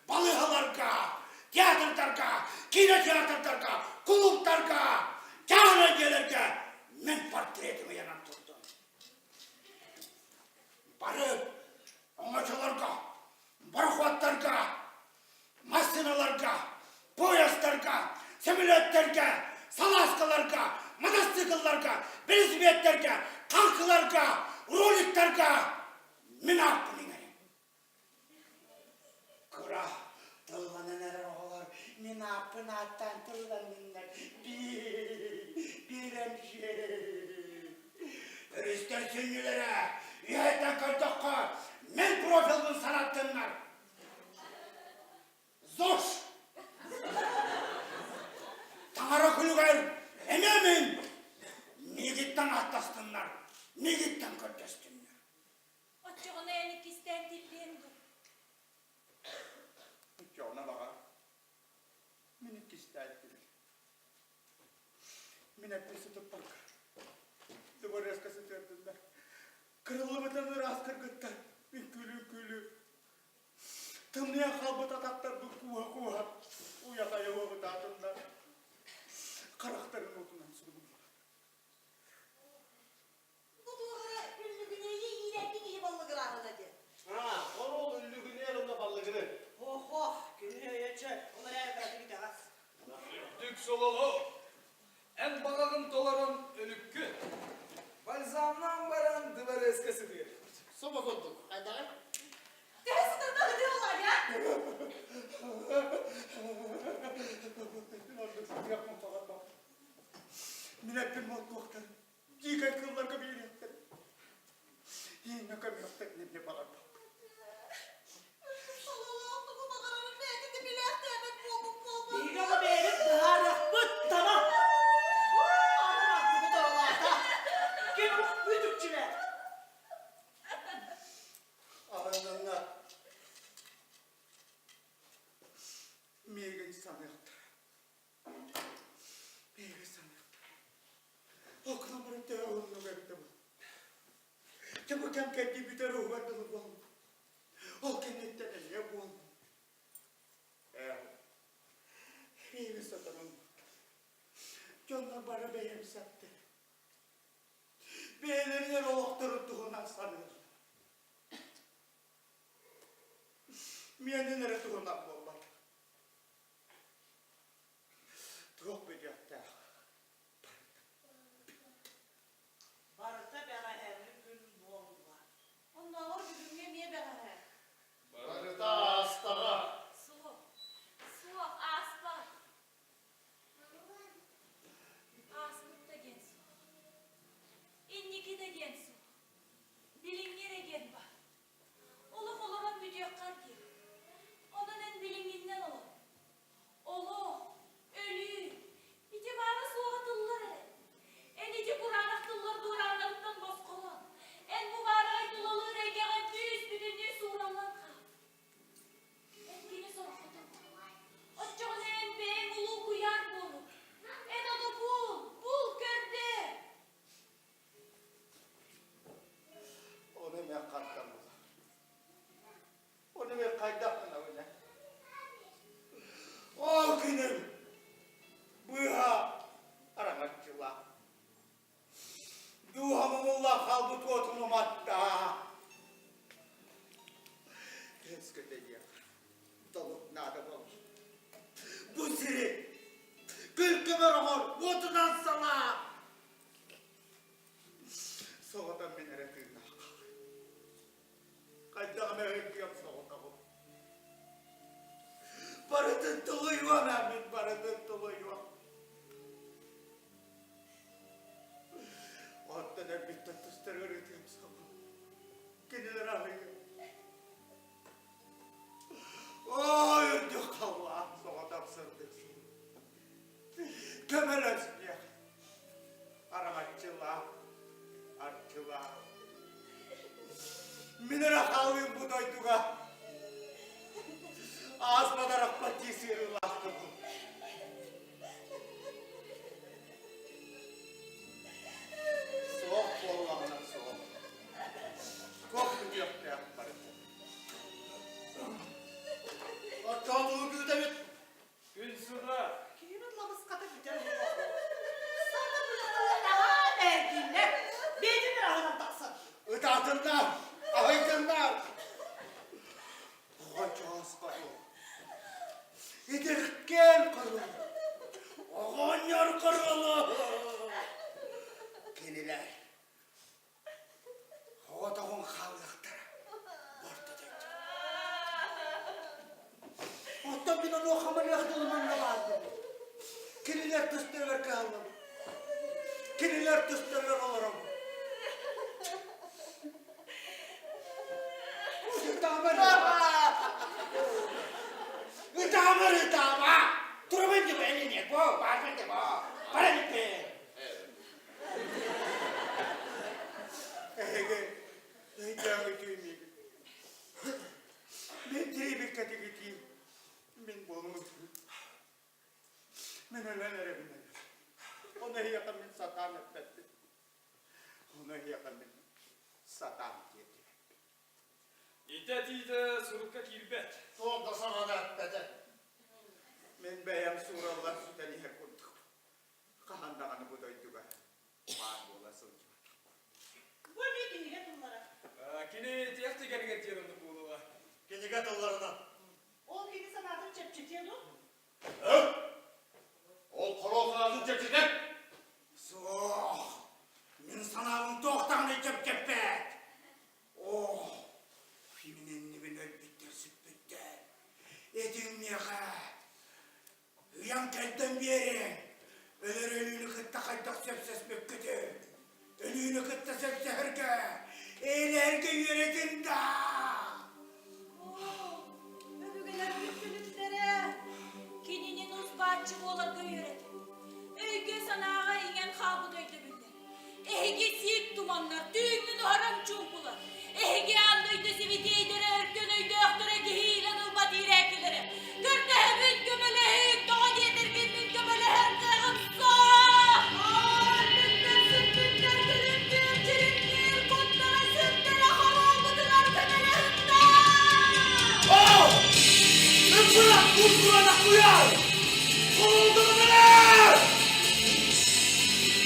balıhalarga, tiyatrlarga, kinotiyatrlarga, kulüplarga, kahvelerge men portretimi yanan tuttum. Barı, amaçalarga, barı biletlerge, salaskalarga, motosikillarga, velosipedlerge, tanklarga, roliklerge min hakkını verin. Kura, tılvanın erer oğlar, min hakkını attan tılvanınlar. Bir hemşe. Hristiyan sünnilere, üyetten kırdıkka, men profilin sanattınlar. Zoş. Tanrı kulüger, ememin. Nigitten atlasınlar, nigitten kırdıstınlar. Açığına yenik isten dillendim. Çoğuna bakar. Minik isterdiler. Minik bir sütü bak. Duvar eskası terdiler. Kırılmadanlar asker gittiler. Bir külü. Tımlıya kalbı tataklar bu kuva. Uyaka yavuğu dağıtınlar. Karakterin otundan sürgünler. Bu duvara ünlü güneyi iyilendi gibi balı kırağına de. Ha, onu ünlü günü yerinde ballıgını. Güneye yiyecek. Ona evladı gidemez. Dük solulu. En bağın doların ölükkü. Balzamdan varan dıvar eskası diye. Sobak olduk. Haydi. Dersi de diyorlar ya. Yapma falan bak. Minik bir mutluluktan. Yıkay kıllar gibi yürüyekler. Yine kam yaptık ne falan bak. Sallallahu bu bakarının belki de bilekte evet bol. Bir yolu beğenip dağarık bıt tamam. Adım bu dağlarda. Gel bu büyüdükçüler. Ağırlanlar. Meyge insan yaptı. Meyge insan yaptı. Okulun bana devamlı verdi bu. Çabuk hem kendi bir de ruh verdi bu. O kennetten ne bu? İyi bir satanım. Canlar bana beyim sattı. Beylerine olukturduğuna sanıyor. Miyenlere tuğunan bollar. Çok bir yaptı. Barıta bana her gün bol var. Ondan var bir gün yemeye beraber. Barıda astığa. Soğuk, ağız var. Ağızlık da gen soğuk. İnniki de gen soğuk. Bilin yere gen var. Oluk olarak müdüyor kar gen. Onun en bilinginden olur. Olu, ölü. Bir de bana soğuk dılları. Enici Kur'an'lık dılları duranlarından bozkolan. En mübarek dılalı regene büyüz bütünlüğü suğralan kal. En gini sorkudu. Açığın en beğen ulu kuyar bulu. En adı bul körde. Onu ben kattan bu. Onu ben kaydak mı öyle? O günüm. Bu ya. Aramakçılar. Duhamımullah kaldı tuğutunum hatta. Eskide ya. Dalıp nada balık. Bu siri. Kırkımı rahor. Botudan sana. Soğudan beni reddedin. Kaydağımı öyküyorum soğudan. Barıtın tuluyuva Mehmet. Barıtın tuluyuva. Hatta ne bitti tüstür öğretiyorum sana. Kendileri arıyor. Öldük Allah. Soğudan sırdık. Kömelesin ya. Aramakçılar. Artçılar. Minera kalıyım bu doyduğa. Ağız badarak patiyi sıyrılaktı bu. Soğuk bollağına soğuk. Çok bir yaptı yapmadı. Hatta doğu güde bit. Gün sıra. Kimin namız kata gider bu? Sana bu daha erginler. Benim rahına taksın. Itatınlar, aydınlar. Koca aslanı. Yedirken kırın. Karkaralı. Keniler. Oğduğun kaldıkları. Ortadaydı. Hatta bir onu okamın yakdılmanına vardı. Keniler tüstürler kaldı. Keniler tüstürler olurum. Utama. Turun gibi elini bu, bağırın gibi bu. Para gitti. Ben canı tüymeyeyim. Ben bir katı gideyim. Ben bunu. Ben ölenlere binerim. Ona yakın bir satan etmetti. Ona yakın bir satan etti. İte surukka kirbet. Soğukta sana da etmedi. Men beyam surallar süteni hep kurduk. Kahandağını bu doydu be. Var bu olasılık. Bu ne ki niye bunlara? Kini tiyakçı geriget yerinde buğuluğa. Gidi gatıllarına. O kedi sanatın çepçetiyordu. Ol kolu kanadın çekecek. Soğuk. Men sanavın toğtan içip kepet. Oh. Filminin nibin ölbittir sübbüttür. Edin yağa. Uyan kentten bir yere. Ölür ölüğünü kıtta kaydak sepses bükküdü. Ölüğünü kıtta sepse hırgı. Eğlerge yüredin da. Öbügeler bükkülüklere. Kininin uzbaççı olar göyüredi. Öyge sanağa ingen kabı döydü bildi. Ege siyik dumanlar, düğünün haram çumpular. Ege andıydı sivitiydere, örgün öydü öktüre gihilen ılbat irekilere. Görde hebün gömele heyik, doğa yedirginin gömele herkeğim sağ. Ağırlıklar, sümbüller, gülündür, çirindir, kutlara, sündere, havallıdılar gömele hında. Ben bırak kurtulana kuyar. Kovuldum neler?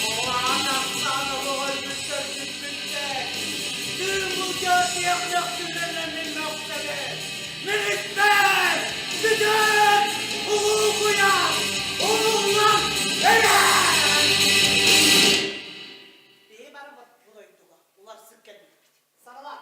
O adam sana bu ölmüşler sübbütte. Tüm bu göz yaklaştırlarının noktadır. Minikler, bütün ulu kuyar, ulundan eler. Diye bana bak bu doydu. Ular sık geldi. Saralar.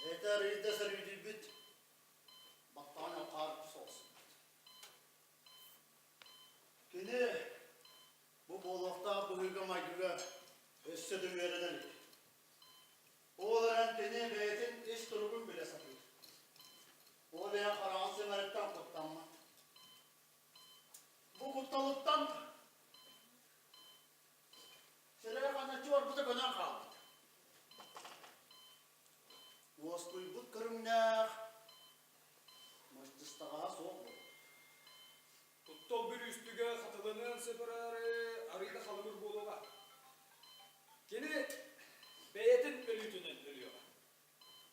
Yeter iyide servidi bit. Battaniye karpuz olsun. Gini bu bolakta bu hülgama gibi üstüdün verilen. Oğlan beni beytin iş durumun bile satıyor. Oğlan karan semeretten kutlanma. Bu kutlalıktan şuraya kanatçı var bu da gönen kaldı. Uastuy but kırımnak. Maçtıstağa soğuk bu. Tuttol bir üstüge katılının seferari arıyla kalınır buğuluğa. Kini beyetin ölütünün ölüyor.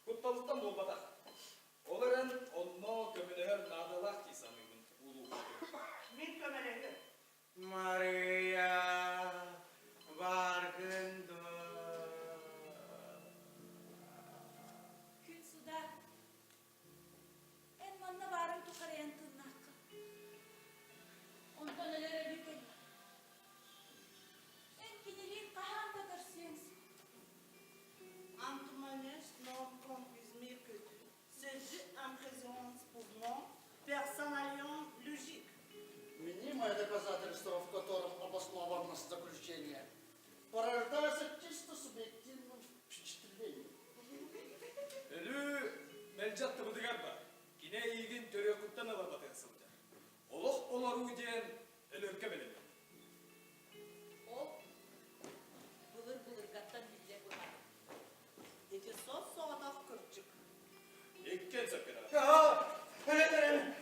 Kutlalıktan bolbada. Oların onno kömüneher nadalak ki sanıydın ulu. Min kömeleği. Maria Barkındı. Gün suda. En manna varım tukarayan tırnakka. Elce tıbıdıgar var. Yine iyigin törüyokuttan alar batı ısılca. Oluk olaru diyen ölürke benim. O bulur kattan bile bular. Ece sos soğadak kırcık. İkken sakına. Ya, öyle.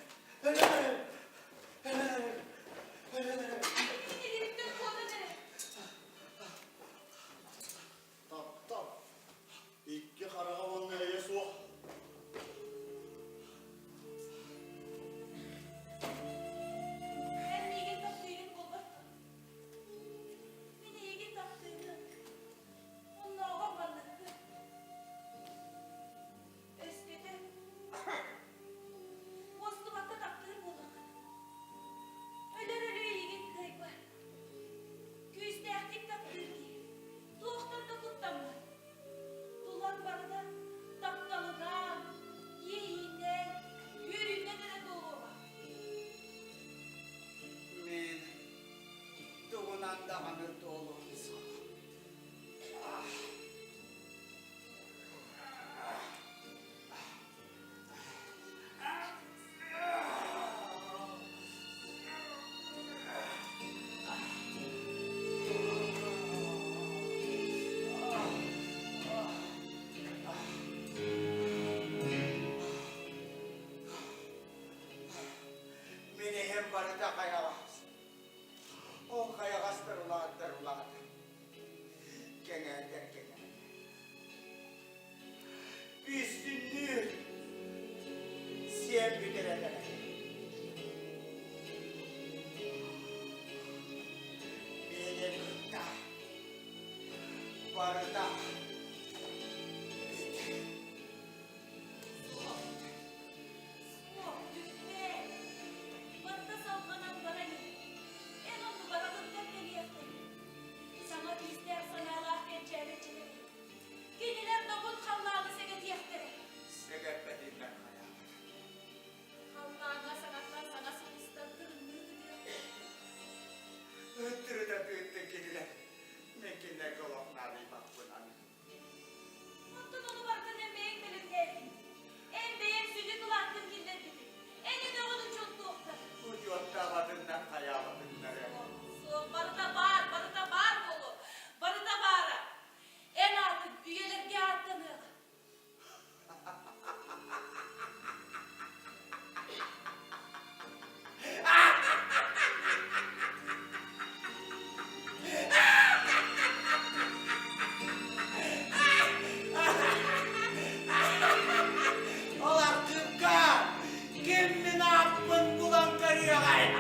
Birlikten kola nere? Tap. İki karavanla eye soğuk. Ben iyigin tatlıyım kola. Ben iyigin tatlıyım. Onunla oğlan varlıklı. Eskide. Bostu bakta tatlıyım oğlan. Öler iyigin kayıp var. Göğüste yaktık tatlıyım ki. Doğuktan da kutlanma. Dulan barıda taptalıdan, yeğinden, yürüyünden de doğu var. Men tuğunan da hanır dolu. Mini hem barıda kayagas. O kayagas terulat. Kengen. Üstünlüğü siyem güderler. Beni kırta. Barıda. Soğuk, düzde. Batta salkanan bana ne? En onu baralıktan beni yaktı. Sana bizler sana Allah pençerecileri. Geniler dokun kallağını senet yaktı. Sebeplerimden hayal. Kallağına sanatlar sana sıkıstan kırmızı diyor. Öttürü de büyüttü gidiler. Mekinler kolokları bak buna. Ondan onu bardan en beğen belirledim. En beğen sütü kulaktım giller gibi. Eni de onu çok doktor. Bu yotta vadından hayalatınlar. Soğuk, barıda bağır oğlum. Barıda bağır. En artık üyelerge arttanıyor. Ola tıpka! Kim ne yapın bulan karıyor gay?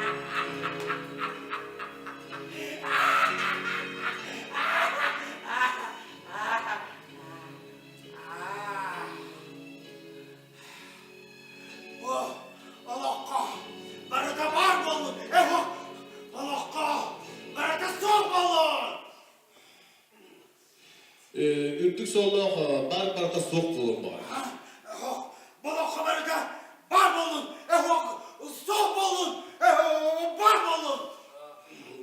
Oh, Allah'a! Barıda var mı olun? Allah'a! Barıda soğuk olun! Ürtük soğuk barbarda soğuk bulun var. Bana kamerada var mı olun? Soğuk olun! Var mı olun?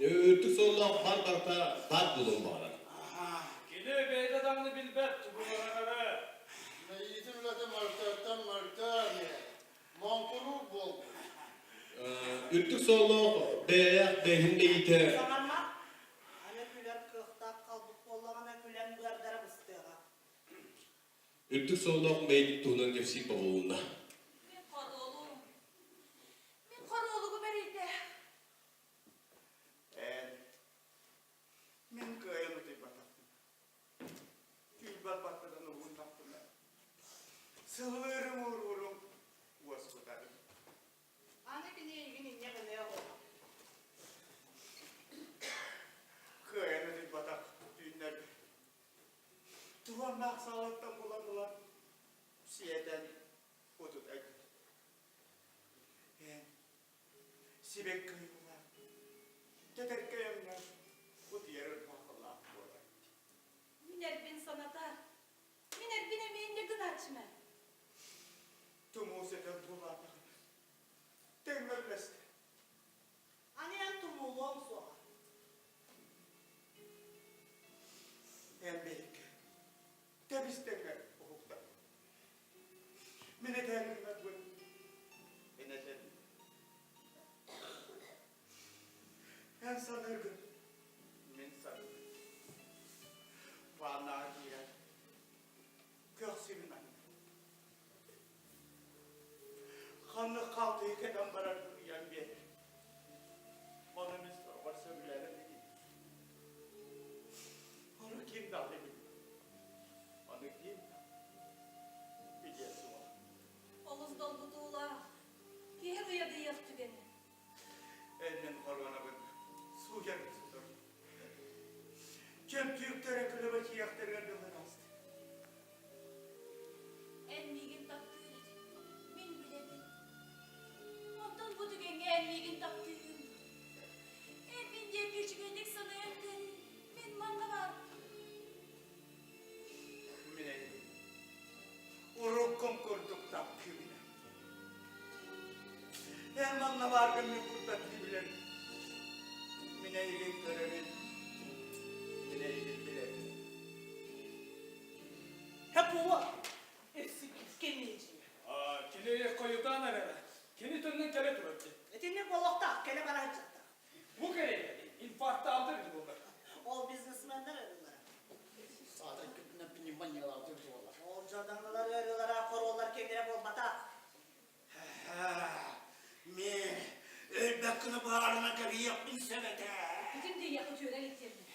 Ürtük soğuk barbarda bar bulun var. Yine beyt adamını bilbet tıbılara be. Yiğitin uladı martı. Mankuru bol. Ürtük soğuk behin deyite. Sanarma. Hani gülen kıhtak kaldık kollağına gülen bırdara bıstığa. Ürtük soğuk meylik tuğunan gefsik babulunda. Ben karaoğlu beriydi. Min kıyameti batak. Tülbal batadan uğun taptına. Sığırım uğurum. Vaskutarım. Hani bini ilgini ne kadar oldu. Kıyameti batak. Düğünler. Tuvanlar sağlıktan bulan. Siyeden utut et. Sibek kıyımlar. Teter kıyımlar. Bu diğer bakılar. Miner bin sanata. Miner bin emeğinde gıdaçma. Tumuseten tuvatak. Temmelmeste. Hani en tumulluğum soğa. En belki. Temizlenme hukukta. Mine sanırım. Men sarı. Bana diye. Göksümün anne. Kanlı kaldığı kadar barar duruyan bir. Bana misal varsa bilerim değil. Onu kim dalı bilir? Onu kim biliyorsun o. Oluz dolguduğula. Kiye duyardı yaktı beni. Elinin koluna bak. Su yarısıdır. Kim Türklere kılıbacı yaktırgan dövün astı. Emmigin taptığını min bilemin. Ondan bu düğünge emmigin taptığını. Emmin diye bir çıkındık sana emleri. Min manna var. Mine. Urukum kurduk tapkı mine. Elmanla vargın mı kurdatı bilen. Mine ilin göremin. Mine ilin bilemin. Hep o. Eski kendici. Kili koyudan arara. Kini tünden kele turupti. Etinle kolokta, kele bana çıktı. Bu kere infarkta aldı bizi bunlar. Ol biznesmenler arıyorlar. Zaten köpünden benim manyalar durdular. Ol cadanlılar arıyorlar, korollar kendine bol batak. Mi, ölbekini bağrına gibi yapın sevete. Bütün diye yakıt yöre getirdi.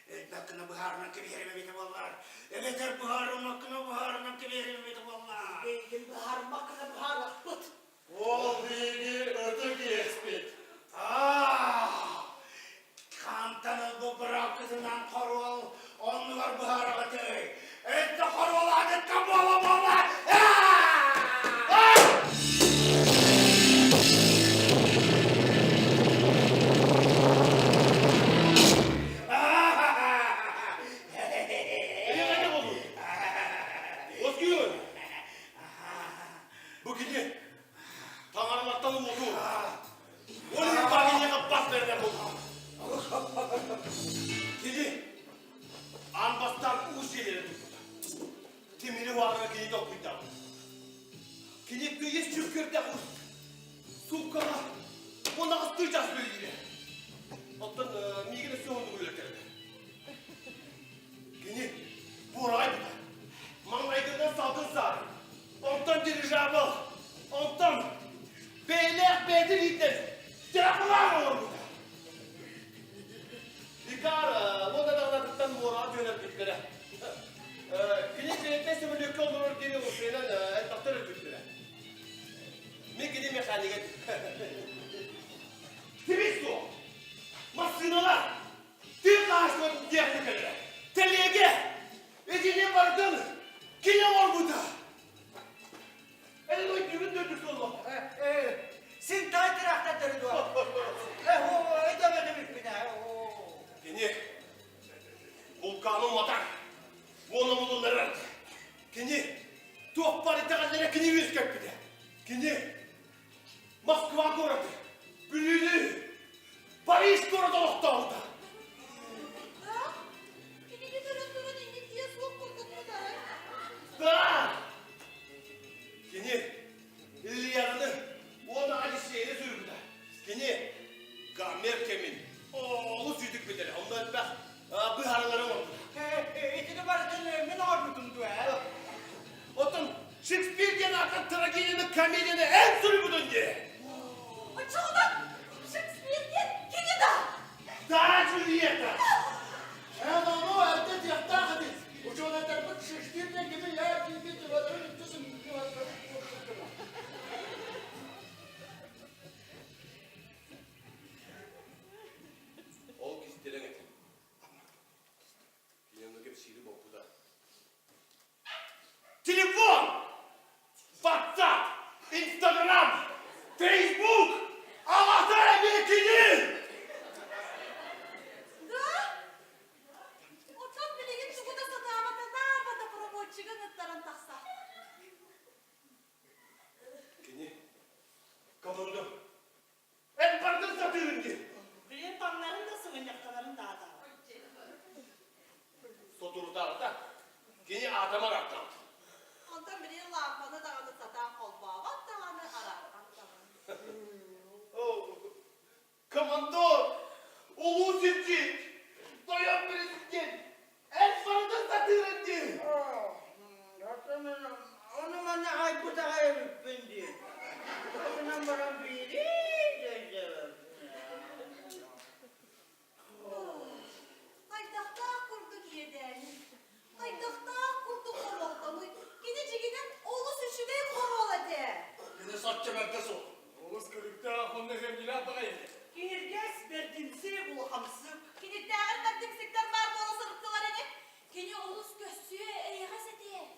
Ölbekini bağrına gibi yerime bite bollar. Evet, bağrına gibi yerime bite bollar. Beygin bahar makına bahar vakıt. Ol bilgi öteki espit. Kantanı bu bırakısından korval, onlar bahara ötey. Ette korval adet kabuala bollar. Ne oldu? Özgür! Bu gidi. Tanrımaktan oldu. Onu bir bakıya kapat verden oldu. Gidi. Anbastan uğuz şeyleri tuttu. Timini varına gidi dokuydu. Gidi kıyız çükürde uğuz. Sukkana. Ona astıracağız böyle. Ondan migine sonunu ületerdi. Gini, buraydı. Manlaydığından saldın sar. Ondan dirijabıl. Ondan beyler beydir iyidir. Dirapılar olur burada. Dikar, o da dağladıktan buraya dönerdiklere. Gini beylikte sömürlükte olur diye o şeyden etbaktır ötüklere. Mi gidi mekanike. Temiz su. Masinalar. Dil ağaçların diğerlikleri. Telege. Ecine vardın. Kine var burada. Elin o düğün döndürsün Allah. Sin tay tarafta dönüyor. O edemedim hiçbirine. Kini. Vulkanın matar. Onu bulunlar. Kini. Tuğ paritekanlara kini yüz köpüde. Kini. Moskva koratı. Bülülü. Paris koratı ortalıkta. Ha? Kini bir durun indik diye soğuk kurduk mu da? Da! Kini, İlyan'ı ona acı şeyine sürgüde. Kini, Gamer Kemin, oğlu sürdük bir tane. Ondan bak, bu haralarım oldu. İçini barışın men armudum du. Otan, Shakespeare'den akan tragedinin komedini en sürgüdün diye. Açıldım. Shakespeare kini da. Daha Juliet'a. Hem onu elde diyakta hadis. Uçuğuna terpik şiştirme gibi ya gibi tıvaların üstüsün. Ol kistelen etin. Yanındaki bir şeyli bok bu da. Telefon! WhatsApp! Instagram! Facebook! Allah'tan bir ikili! Da. çemerde soğuk. Oluz kırıkta onunla zemgile bakayım. Girges berdinsi ulu hamsık. Kinitler taktiksikler var bana sarıktılar hani. Kini olus gössüye eyğaz edi.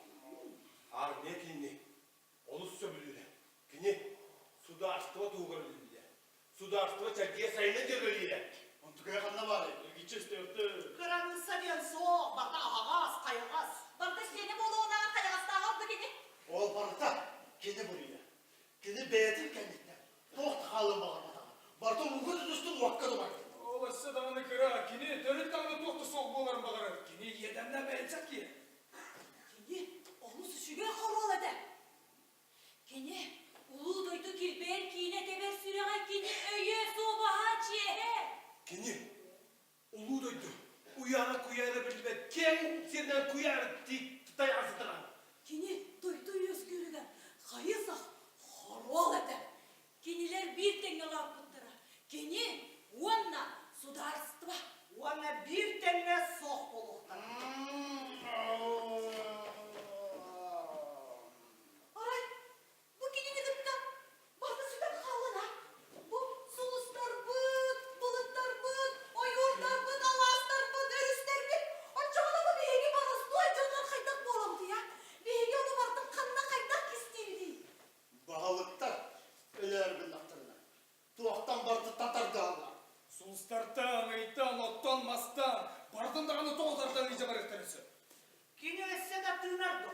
Ar ne kinni? Olus sömürüyle. Kinni suda astıva tuğgarılıyla. Suda astıva çerkiye sayına görülüyle. Ontukaya kanına var ya. İlgiçi istiyordu. Kıranın sabiyen soğuk, barda ahagaz, kayagaz. Bardaş yeni bolu ona kayastan aldı kini. Ol barıta. Kini buraya. Kini beğetir kendine. Toht halı bağırmadan. Barta muguz üstün vakkadı var. Olası dağını kıra. Kini dönüp dağını tohtu soğuk boğularım bakarım. Kini yedemden beğenecek ki. Kini olus üşüge kavrol eder. Kini ulu duydu kilber kine teber süreye kini öye sobaha çiğe. Kinni ulu doydu. Uyana kuyana bilmez. Kim senden kuyar dik tutay asıtıran. Kini duydu yüz görügen. Hayırsak horol eder. Kiniler bir tenge larpıttıra. Kini onna sudarstıva. Ona bir tane soğuk buluklar. Aray, bu kinini gıtta. Barda süper kallana. Bu sulustar bıt, bulutlar bıt, oyurlar bıt, alastar bıt, örüsler bıt. Açığına da bir hegi barası doy canlar kaytak bolamdı ya. Bir hegi onu bardım kanına kaytak istirdi. Bahalıkta. Öler billahtarına. Tuğaktan bardı tatar dağlar. Sunstartan, aytan, ottan, mastan. Bardın dağını toğdardan iyice barıktanısı. Kini esse de tığınardı.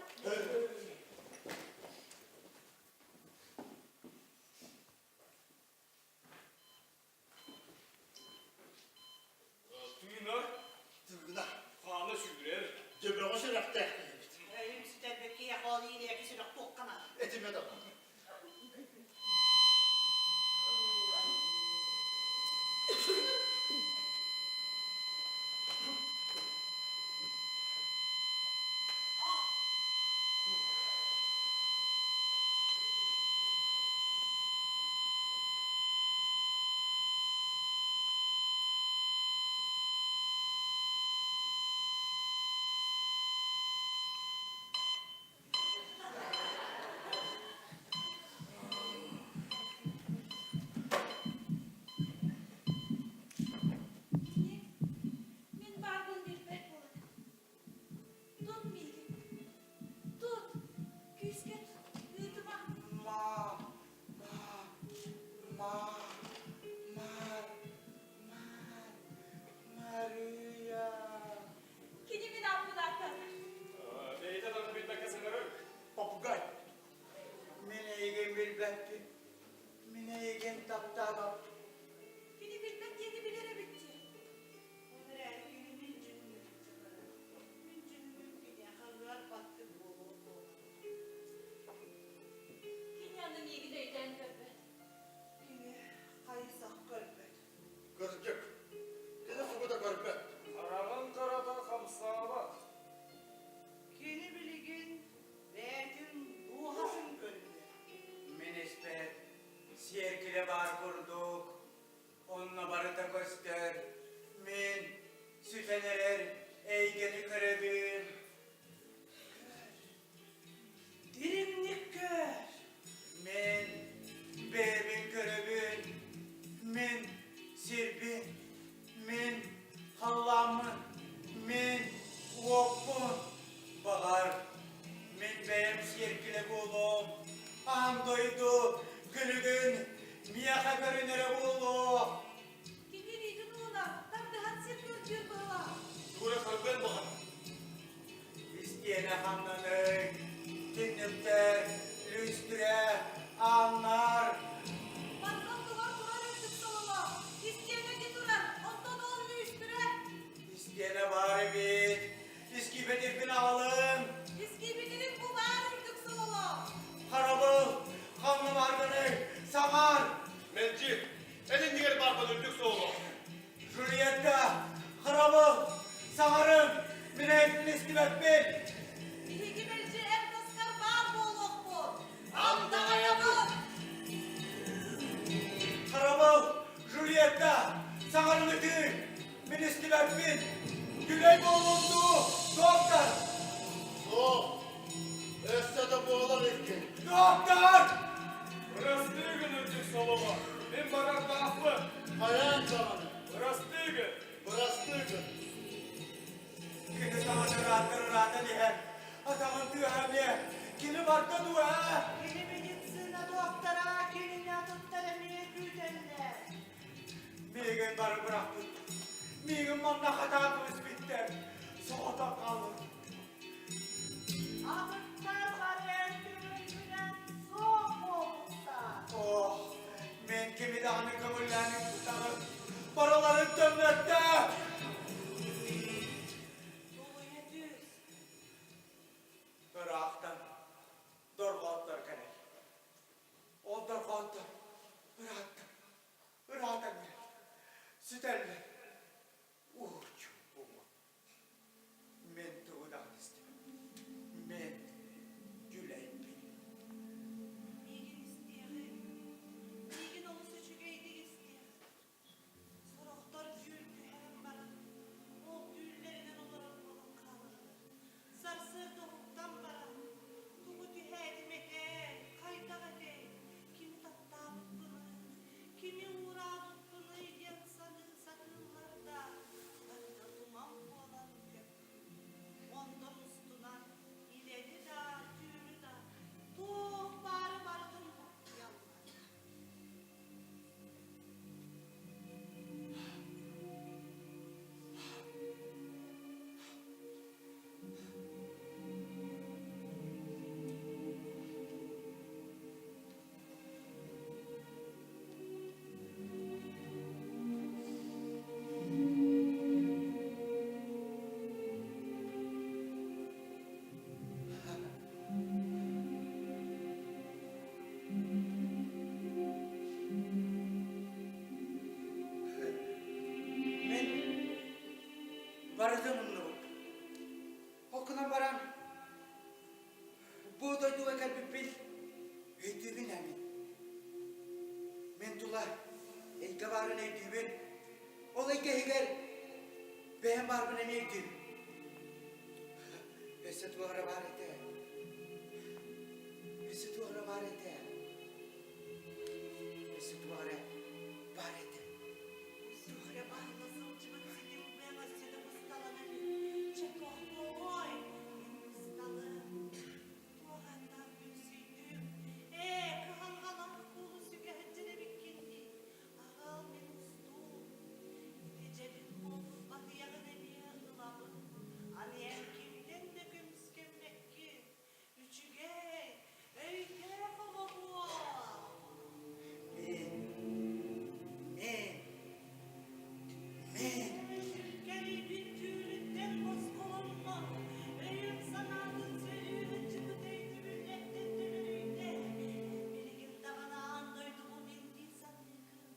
Tüyünar, Tırgına. fağla sürdürer. Cebrağı şerekte. Eyim süterbeki yakali ile yakışır tokkana. Etime de. Min bardım bir pek boladı. Tut milgi. Tut. Küsket. Yutuma. Ma, Maria. Kini min apı daktar. Beyte dağını bilmek kesinleri. Papugay. Mine igen bilbekti. Mine igen taptağım. Kini bilmek yedi bilere bitti. Onlara kini min cünnü. Min cünnü kini hagar battı buluğu. Kini yanın iyi gideyden köpek. Kini kayısak görpet. Kırcık. Kini fugu da görpe. Karağın karada kamsala. Kini biligin reyetin ruhasın görünüyor. Menespe, siyerkile bar kurduk. Onunla barıta göster. Min, süteneler, eygeni kırabim. Dirimlik gör. Min, bebin kırabim. Min, sirbin. Min, hallamın. Min, vokun. Bahar, min beyim siyerkile buldum. An doydu, gülügün, miyaka görünere buldum. Kini ridin oğla. Tardıhan sirkör bir bala. Dura sarben bakar. İsteyene hamlanır, dinlipte, lüstüre, anlar. Barkan duvar duvar öldük salala. İsteyene gituran. Ondan oğlu üstüre. İsteyene bari bit, iski bedir bin alım. Eski bilirim bu var öldük salala. Karabıl, kanlı margını, samar. Melci, elin diğer barban öldük soğulu. Hürriyette, karabıl, samarım, mineyettin iski betbil. Bihi gimelci em kaskar bağ boğuluk bu. Amda ayamın. Karabıl, hürriyette, samarım ötü, min iski betbil. Güley boğulundu, doktor, Soğuk. Esse de boğular ilkin. doktor. Burası değil Gülüncük Solomon. Ben barak baklı. Hayal zamanı. Burası değil. Burası değil. Kini sana rahatın diye. Adamın tüyhamye. Kini vardı dua. Beni meditsine doktora, kendine tutturamaya güdelle. Miğin barı bıraktı. Miğin manna hatatımız bitti. Soğuda kalır. Ağırtlar var endüründen soğuk olmuşsa. Oh, men kimi dağını kabullenip tutarım. Paraların cennette. Doluya düz. Bıraktım. Dorgotlar gerek. O dorgotlar. Bıraktım. Bıraktım. Sütelli. Uç. Men tuğdan istedim. Men güleyim benim. Bilgin isteyelim. Bilgin olursa çögeydi isteyelim. Soroklar gültü hem bana. O güllerinin olarak olan kalır. Sarsır doğuktan bana. Tuğu tühedim ete. Kayda ete. Kimi tatta bunu. Kimi uğra bunu. Yansanın sakınlarda. Hatta duman olan gök. Ondan üstünden ileri da tüyürü da tuğ barı barıdın yanlar. Men vardım onu. Okuna varan buğday duva kalbi bil. Öydüğün emin. Men tula elgavarın öydüğün. Olay gehiger. Behem barbın emin öydüğün. Beset vahra varete. Beset vahra varete. Beset vahra varete. Sonra bağlasın çıkıp silim ve masada mıstalanır. Çekoklu oy. Mıstalım. Tuğandan gülsüydüm. Kıhan halam kulu sügehcine bikindi. Ağal men ustum. Gecebin oldu batıyağın emiye ılamın. Aniyem kimden de gümskemlekki. Üçüge. Öyke hava bu. Garibin tüyünden bozkulunma. Eyüm sanatın serüğüne çıkıdaydı milletten dönülüyle. Bilgin dağına andaydı bu bildiğin sandıkın.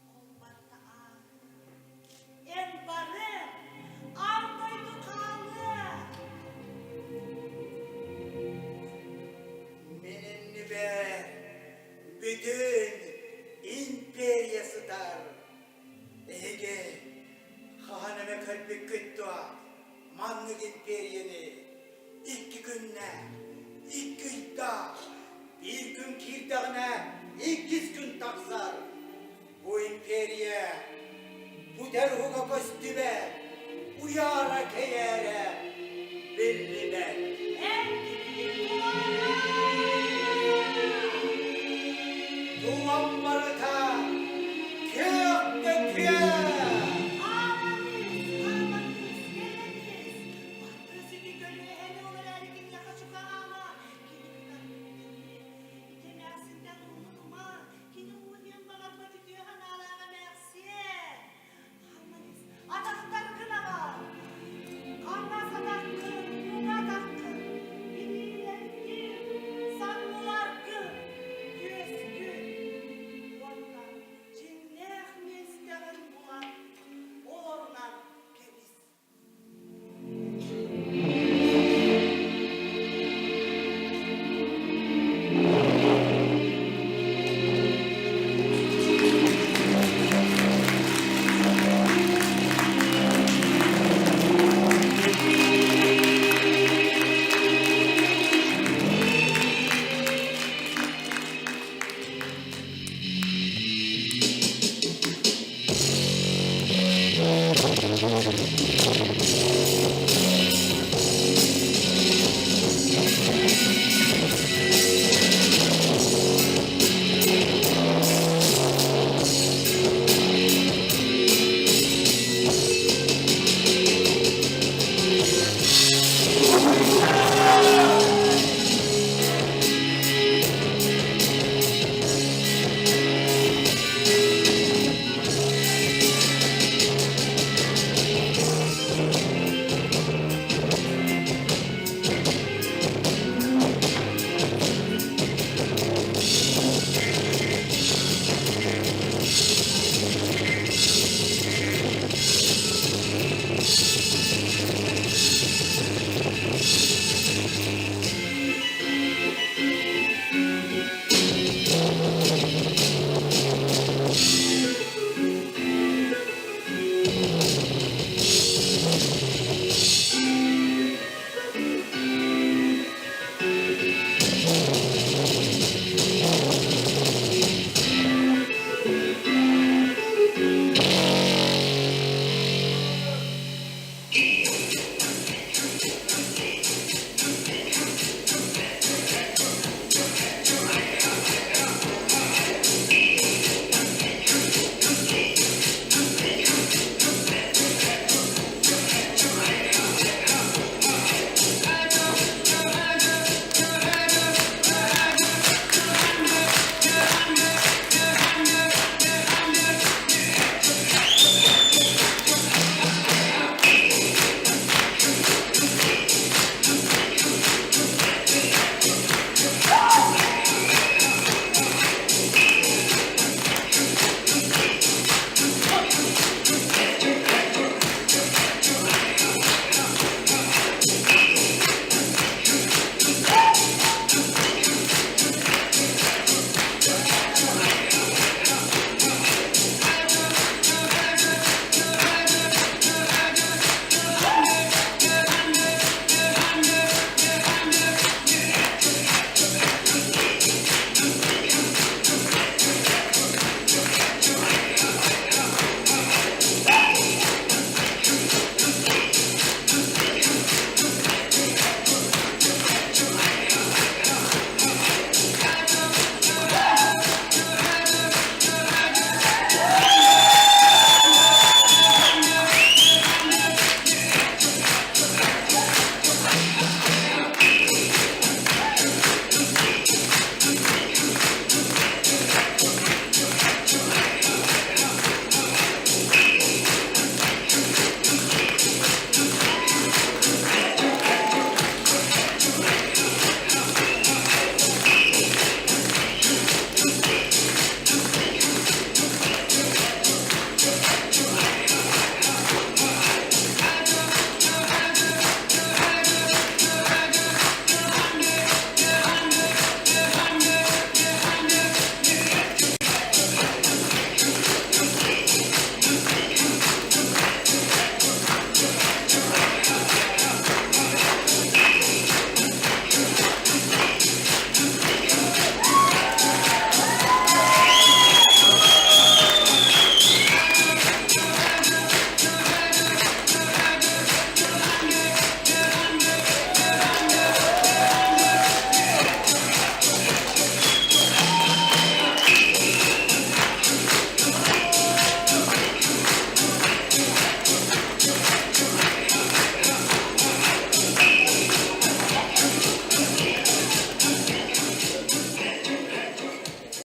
Ol barda ağır. En barı andaydı kalı. Menenni be bütün imperyası dar. Ege haneme kalbi kıttua manlık imperyeni 2 günne 2 yılda bir gün kirdağına 2 gün taksar. Bu imperye bu derhuga kostüme uyara keyere belli ben.